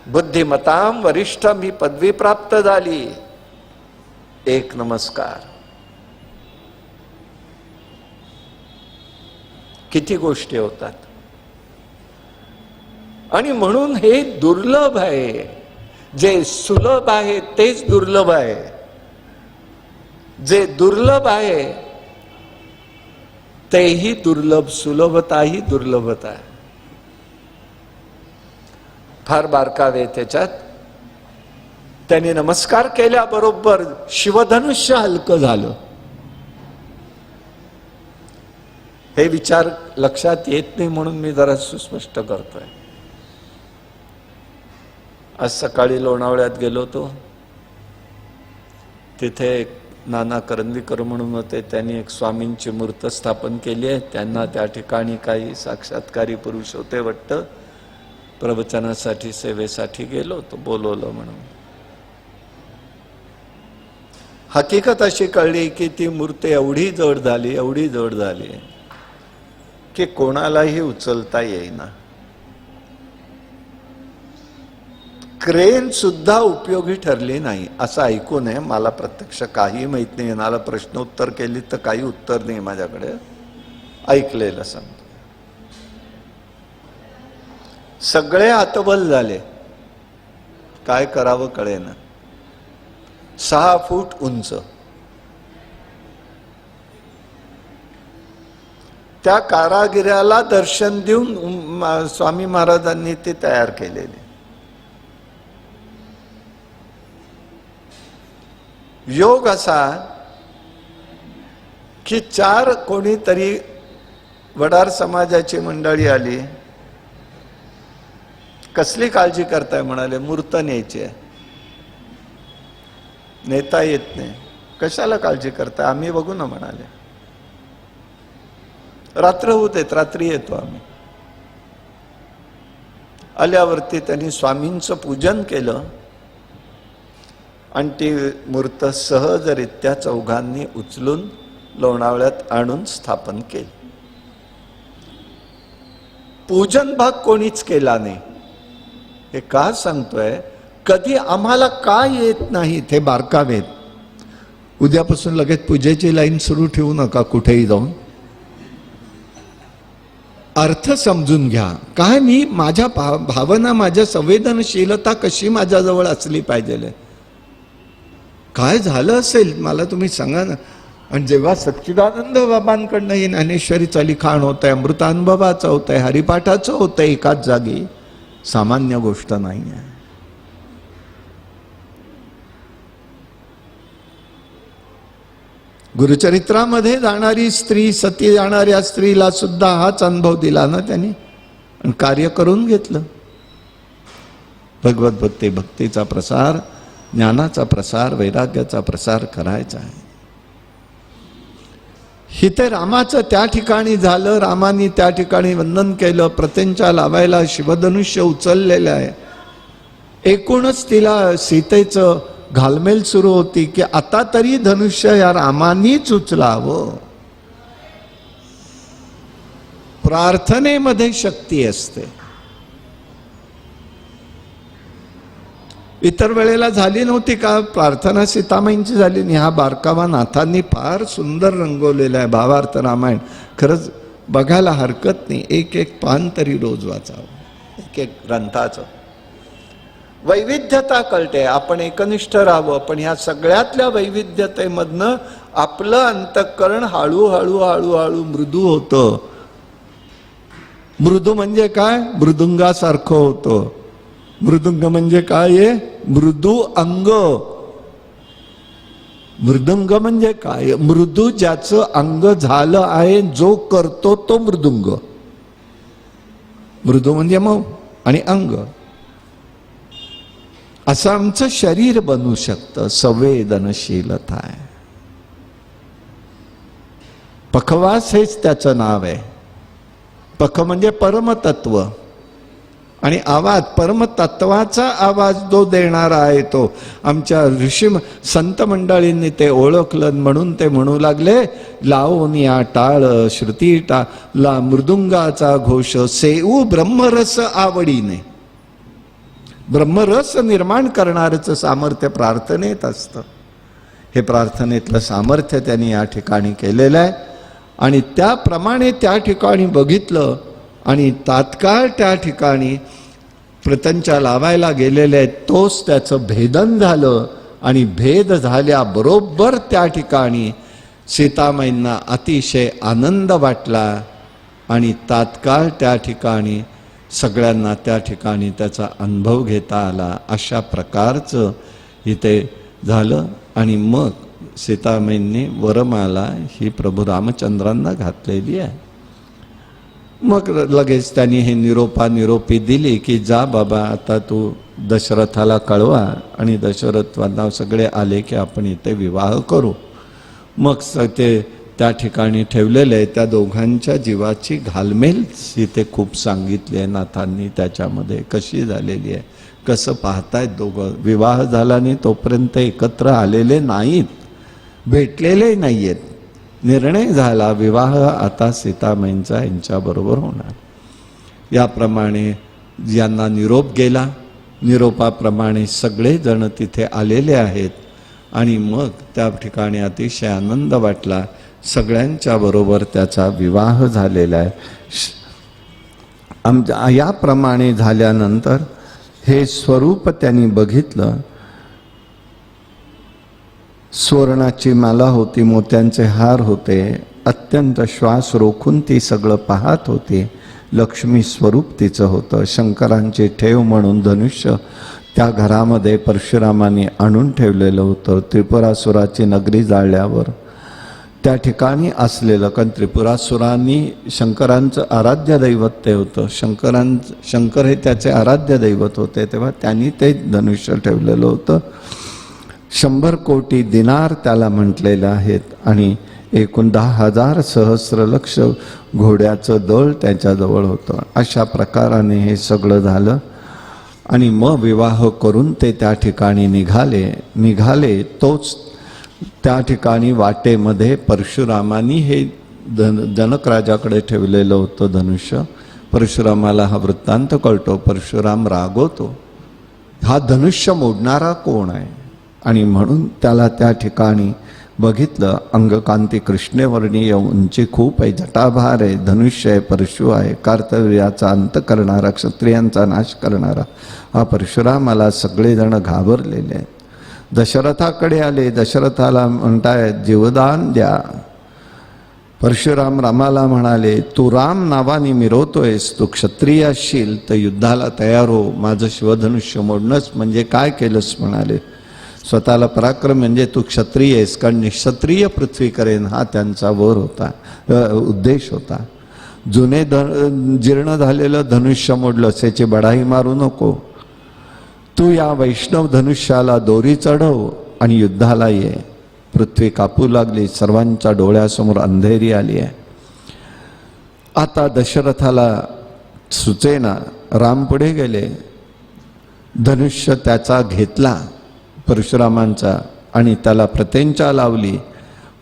बुद्धिमताम वरिष्ठ मी पदवी प्राप्त झाली. एक नमस्कार. किती गोष्टी होतात. आणि म्हणून हे दुर्लभ आहे. जे सुलभ आहे तेच दुर्लभ आहे. जे दुर्लभ आहे तेही दुर्लभ, सुलभताही दुर्लभता आहे. फार बारकावे त्याच्यात. त्याने नमस्कार केल्याबरोबर शिवधनुष्य हलकं झालं. हे विचार लक्षात येत नाही म्हणून मी जरा सुस्पष्ट करतोय. आज सकाळी लोणावळ्यात गेलो होतो. तिथे एक नाना करंदीकर म्हणून होते, त्यांनी एक स्वामींची मूर्त स्थापन केली आहे. त्यांना त्या ठिकाणी काही साक्षात्कारी पुरुष होते वाटतं, प्रवचनासाठी सेवेसाठी गेलो होतो, बोलवलं म्हणून. हकीकत अशी कळली की ती मूर्ती एवढी जड झाली, एवढी जड झाली की कोणालाही उचलता येईना. क्रेन सुद्धा उपयोगी ठरली नाही असं ऐकून आहे. मला प्रत्यक्ष काही माहित नाही. मला प्रश्न उत्तर केली तर काही उत्तर नाही माझ्याकडे. ऐकलेलं सांगतो. सगळे हतबल झाले. काय करावं कळेना. 6 फूट उंच. त्या कारागिराला दर्शन देऊन स्वामी महाराजांनी ते तयार केलेले. योग असा की 4 कोणीतरी वडार समाजाची मंडळी आली. कसली काळजी करताय म्हणाले. मूर्त न्यायची आहे. नेता येत नाही. कशाला काळजी करताय, आम्ही बघू ना म्हणाले. रात्र होत आहेत, रात्री येतो आम्ही. आल्यावरती त्यांनी स्वामींचं पूजन केलं आणि ती मूर्त सहजरित्या चौघांनी उचलून लोणावळ्यात आणून स्थापन केली. पूजन भाग कोणीच केला नाही. हे का सांगतोय, कधी आम्हाला काय येत नाही ते बारकावेत. उद्यापासून लगेच पूजेची लाईन सुरू ठेवू नका कुठेही जाऊन. अर्थ समजून घ्या. काय मी माझ्या भावना, माझ्या संवेदनशीलता कशी माझ्याजवळ असली पाहिजे. काय झालं असेल मला तुम्ही सांगा ना. आणि जेव्हा सच्चिदानंद बाबांकडनं ही ज्ञानेश्वरीचं लिखाण होत आहे, अमृतानुभवाचं होत आहे, हरिपाठाचं होत आहे एकाच जागी, सामान्य गोष्ट नाही आहे. गुरुचरित्रामध्ये जाणारी स्त्री, सती जाणाऱ्या स्त्रीला सुद्धा हाच अनुभव दिला ना त्यांनी, आणि कार्य करून घेतलं. भगवत भक्ती, भक्तीचा प्रसार, ज्ञानाचा प्रसार, वैराग्याचा प्रसार करायचा आहे. हिते रामाचं त्या ठिकाणी झालं. रामाने त्या ठिकाणी वंदन केलं, प्रत्यंचा लावायला शिवधनुष्य उचललेलं आहे. एकूणच तिला सीतेचं घालमेल सुरू होती की आता तरी धनुष्य या रामानीच उचलावं. प्रार्थनेमध्ये शक्ती असते. इतर वेळेला झाली नव्हती का प्रार्थना? सीतामाईंची झाली नाही. हा बारकावा नाथांनी फार सुंदर रंगवलेला आहे भावार्थ रामायण. खरंच बघायला हरकत नाही. एक एक पान तरी रोज वाचावं, एक एक ग्रंथाचं. वैविध्यता कळते. आपण एकनिष्ठ राहावं, पण ह्या सगळ्यातल्या वैविध्यतेमधनं आपलं अंतःकरण हळूहळू हळूहळू मृदू होतं. मृदू म्हणजे काय? मृदुंगासारखं होतं. मृदुंग म्हणजे काय आहे? मृदू अंग. मृदुंग म्हणजे काय? मृदू ज्याचं अंग झालं आहे, जो करतो तो मृदुंग. मृदू म्हणजे मऊ आणि अंग. असं आमचं शरीर बनू शकतं. संवेदनशीलता आहे. पखवास हेच त्याचं नाव आहे. पख म्हणजे परमतत्व, आणि आवाज, परमतत्वाचा आवाज जो देणारा आहे तो. आमच्या ऋषी संत मंडळींनी ते ओळखलं, म्हणून ते म्हणू लागले, लावून या टाळ श्रुती टाळला मृदुंगाचा घोष, सेऊ ब्रह्मरस आवडीने. ब्रह्मरस निर्माण करणारचं सामर्थ्य प्रार्थनेत असतं. हे प्रार्थनेतलं सामर्थ्य त्यांनी या ठिकाणी केलेलं आहे. आणि त्याप्रमाणे त्या ठिकाणी बघितलं, आणि तात्काळ त्या ठिकाणी प्रत्यंचा लावायला गेलेले आहेत, तोच त्याचं भेदन झालं. आणि भेद झाल्याबरोबर त्या ठिकाणी सीतामाईंना अतिशय आनंद वाटला, आणि तात्काळ त्या ठिकाणी सगळ्यांना त्या ठिकाणी त्याचा अनुभव घेता आला. अशा प्रकारचं इथे झालं. आणि मग सीतामाईंनी वरमाला ही प्रभू रामचंद्रांना घातलेली आहे. मग लगेच त्यांनी हे निरोपी दिली की जा बाबा, आता तू दशरथाला कळवा, आणि दशरथांना सगळे आले की आपण इथे विवाह करू. मग ते त्या ठिकाणी ठेवलेले त्या दोघांच्या जीवाची घालमेल इथे खूप सांगितली आहे नाथांनी. त्याच्यामध्ये कशी झालेली आहे, कसं पाहतायत दोघं. विवाह झाला नाही तोपर्यंत एकत्र आलेले नाहीत, भेटलेले नाही आहेत. निर्णय झाला विवाह आता सीतामाईंचा यांच्याबरोबर होणार. याप्रमाणे ज्यांना निरोप गेला, निरोपाप्रमाणे सगळे जण तिथे आलेले आहेत. आणि मग त्या ठिकाणी अतिशय आनंद वाटला. सगळ्यांच्या बरोबर त्याचा विवाह झालेला आहे. याप्रमाणे झाल्यानंतर हे स्वरूप त्यांनी बघितलं. सुवर्णाची माला होती, मोत्यांचे हार होते. अत्यंत श्वास रोखून ती सगळं पाहत होती. लक्ष्मी स्वरूप तिचं होतं. शंकरांची ठेव म्हणून धनुष्य त्या घरामध्ये परशुरामाने आणून ठेवलेलं होतं. त्रिपुरासुराची नगरी जाळल्यावर त्या ठिकाणी असलेलं, कारण त्रिपुरासुरांनी शंकरांचं आराध्य दैवत ते होतं. शंकर हे त्याचे आराध्य दैवत होते, तेव्हा त्यांनी ते धनुष्य ठेवलेलं होतं. 100 कोटी दिनार त्याला म्हटलेले आहेत. आणि एकूण 10,000 सहस्र लक्ष घोड्याचं दळ त्याच्याजवळ होतं. अशा प्रकाराने हे सगळं झालं. आणि मग विवाह करून ते त्या ठिकाणी निघाले. तोच त्या ठिकाणी वाटेमध्ये परशुरामानी हे जनक राजाकडे ठेवलेलं होतं धनुष्य. परशुरामाला हा वृत्तांत कळतो. परशुराम रागवतो, हा धनुष्य मोडणारा कोण आहे? आणि म्हणून त्याला त्या ठिकाणी बघितलं, अंगकांती कृष्णवर्णीय, उंची खूप आहे, जटाभार आहे, धनुष्य आहे, परशु आहे, कार्तवीर्याचा अंत करणारा, क्षत्रियांचा नाश करणारा हा परशुरामाला सगळेजण घाबरलेले आहेत. दशरथाकडे आले, दशरथाला म्हणतायत जीवदान द्या. परशुराम रामाला म्हणाले, तू राम नावाने मिरवतोयस, तू क्षत्रिय असशील तर युद्धाला तयार हो, माझं शिवधनुष्य मोडणंच म्हणजे काय केलंस म्हणाले. स्वतःला पराक्रम म्हणजे तू क्षत्रिय आहेस, कारण निक्षत्रिय पृथ्वी करेन हा त्यांचा वर होता, उद्देश होता. जुने जीर्ण झालेलं धनुष्य मोडलंस याची बढाई मारू नको, तू या वैष्णव धनुष्याला दोरी चढव आणि युद्धाला ये. पृथ्वी कापू लागली, सर्वांच्या डोळ्यासमोर अंधेरी आली आहे. आता दशरथाला सुचेना, राम पुढे गेले, धनुष्य त्याचा घेतला परशुरामांचा आणि त्याला प्रत्यंचा लावली,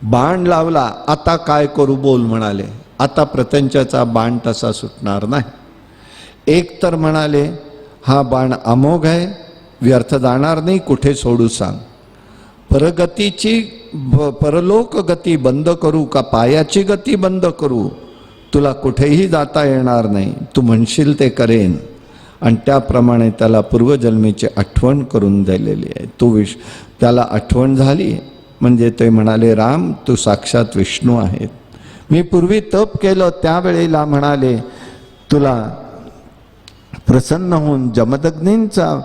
बाण लावला. आता काय करू बोल म्हणाले. आता प्रत्यंचाचा बाण तसा सुटणार नाही. एक तर म्हणाले हा बाण अमोघ आहे, व्यर्थ जाणार नाही, कुठे सोडू सांग. परलोक गती बंद करू का पायाची गती बंद करू, तुला कुठेही जाता येणार नाही, तू म्हणशील ते करेन. आणि त्याप्रमाणे त्याला पूर्वजन्मीची आठवण करून दिलेली आहे. त्याला आठवण झाली म्हणजे ते म्हणाले, राम तू साक्षात विष्णू आहेत. मी पूर्वी तप केलं त्यावेळेला म्हणाले तुला प्रसन्न होऊन जमदग्नींचा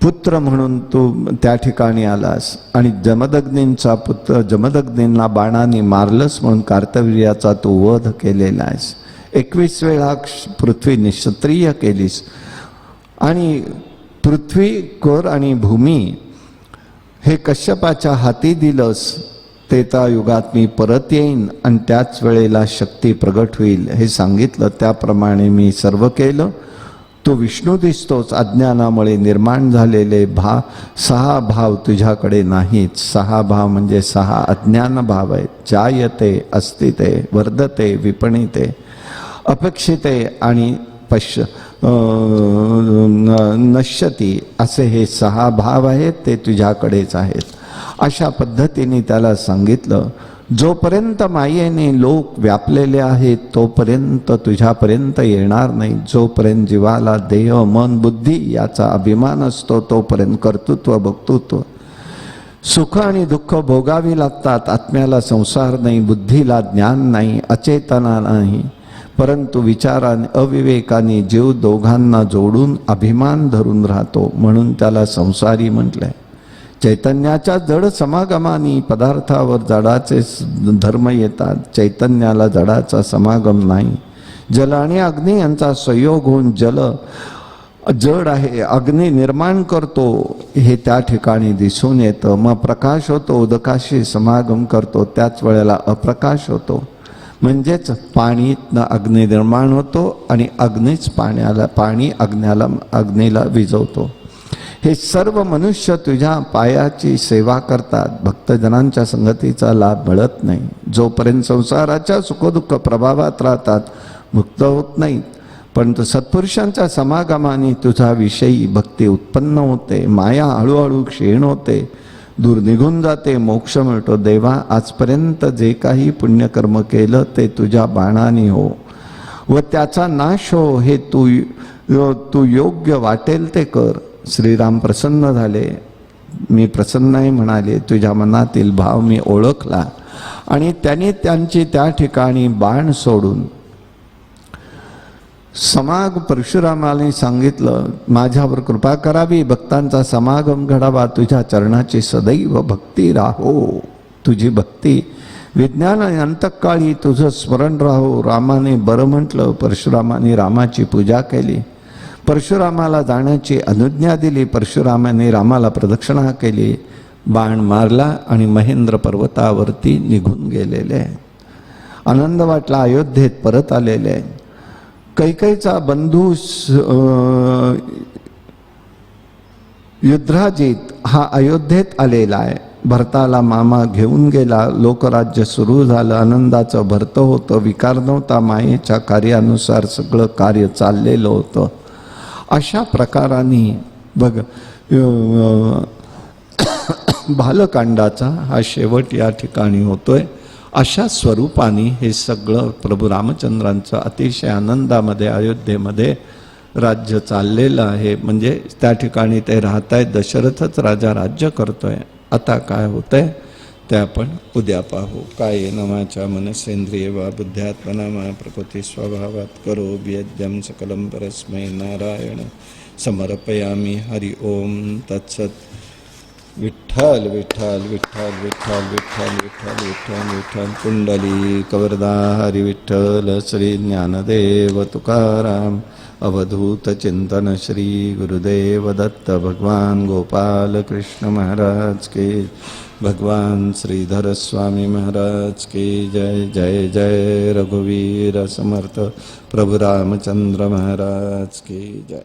पुत्र म्हणून तू त्या ठिकाणी आलास आणि जमदग्नींचा पुत्र जमदग्नींना बाणाने मारलंस म्हणून कार्तवीर्याचा तू वध केलेला आहेस. 21 वेळा पृथ्वी निक्षत्रिय केलीस आणि पृथ्वी कर आणि भूमी हे कश्यपाच्या हाती दिलंस. त्रेतायुगात मी परत येईन आणि त्याच वेळेला शक्ती प्रगट होईल हे सांगितलं, त्याप्रमाणे मी सर्व केलं. तू विष्णू दिसतोच. अज्ञानामुळे निर्माण झालेले 6 भाव तुझ्याकडे नाहीत. 6 भाव म्हणजे 6 अज्ञान भाव आहेत. जायते, अस्तिते, वर्धते, विपणिते, अपेक्षिते आणि नश्यती असे हे 6 भाव आहेत, ते तुझ्याकडेच आहेत. अशा पद्धतीने त्याला सांगितलं, जोपर्यंत मायेने लोक व्यापलेले आहेत तोपर्यंत तुझ्यापर्यंत येणार नाही. जोपर्यंत जीवाला देह मन बुद्धी याचा अभिमान असतो तोपर्यंत कर्तृत्व भक्तृत्व सुख आणि दुःख भोगावी लागतात. आत्म्याला संसार नाही, बुद्धीला ज्ञान नाही, अचेतना नाही, परंतु विचाराने अविवेकाने जीव दोघांना जोडून अभिमान धरून राहतो, म्हणून त्याला संसारी म्हटलंय. चैतन्याच्या जड समागमानी पदार्थावर जडाचे धर्म येतात. चैतन्याला जडाचा समागम नाही. जल आणि अग्नी यांचा संयोग होऊन जड आहे, अग्नी निर्माण करतो हे त्या ठिकाणी दिसून येतं. मग प्रकाश होतो, उदकाशी समागम करतो, त्याच वेळेला अप्रकाश होतो. म्हणजेच पाणीतनं अग्नी निर्माण होतो आणि अग्नीच पाणी अग्नीला विझवतो. हे सर्व मनुष्य तुझ्या पायाची सेवा करतात. भक्तजनांच्या संगतीचा लाभ मिळत नाही. जोपर्यंत संसाराच्या सुखदुःख प्रभावात राहतात मुक्त होत नाहीत. परंतु सत्पुरुषांच्या समागमाने तुझा विषयी भक्ती उत्पन्न होते. माया हळूहळू क्षीण होते, दूर निघून जाते, मोक्ष मिळतो. देवा आजपर्यंत जे काही पुण्यकर्म केलं ते तुझ्या बाणाने हो व त्याचा नाश हो. हे तू योग्य वाटेल ते कर. श्रीराम प्रसन्न झाले. मी प्रसन्न आहे म्हणाले. तुझ्या मनातील भाव मी ओळखला आणि त्यांनी त्यांची त्या ठिकाणी बाण सोडून परशुरामाने सांगितलं, माझ्यावर कृपा करावी, भक्तांचा समागम घडावा, तुझ्या चरणाची सदैव भक्ती राहो. तुझी भक्ती विज्ञान आणि अंतकाळी तुझं स्मरण राहो. रामाने बरं म्हटलं. परशुरामाने रामाची पूजा केली. परशुरामाला जाण्याची अनुज्ञा दिली. परशुरामाने रामाला प्रदक्षिणा केली, बाण मारला आणि महेंद्र पर्वतावरती निघून गेलेले. आनंद वाटला. अयोध्येत परत आलेले. कैकेयीचा बंधू युद्धराजित हा अयोध्येत आलेला आहे. भरताला मामा घेऊन गेला. लोकराज्य सुरू झालं. आनंदाचं भरतं होतं. विकार नव्हता. मायेच्या कार्यानुसार सगळं कार्य चाललेलं होतं. अशा प्रकाराने बालकांडाचा हा शेवट या ठिकाणी होतोय. अशा स्वरूपाने हे सगळं प्रभू रामचंद्रांचं अतिशय आनंदामध्ये अयोध्येमध्ये राज्य चाललेलं आहे. म्हणजे त्या ठिकाणी ते राहत आहेत, दशरथच राजा राज्य करतोय. आता काय होतंय ते आपण उद्या पाहू. काय नमाच्या मनसेंद्रिय वा बुद्ध्यात्मना मा प्रकृती स्वभावात करो यज्ञं सकलं परस्मै नारायण समर्पयामि. हरि ओम तत्सत. विठ्ठल विठ्ठल विठ्ठल विठ्ठल विठ्ठल विठ्ठल विठ्ठल विठ्ठल कुंडली कवरदा हरि विठ्ठल श्री ज्ञानदेव तुकाराम अवधूत चिंतन श्री गुरुदेव दत्त भगवान गोपाल कृष्ण महाराज के, भगवान श्रीधर स्वामी महाराज की जय. जय जय रघुवीर समर्थ प्रभु रामचंद्र महाराज की जय.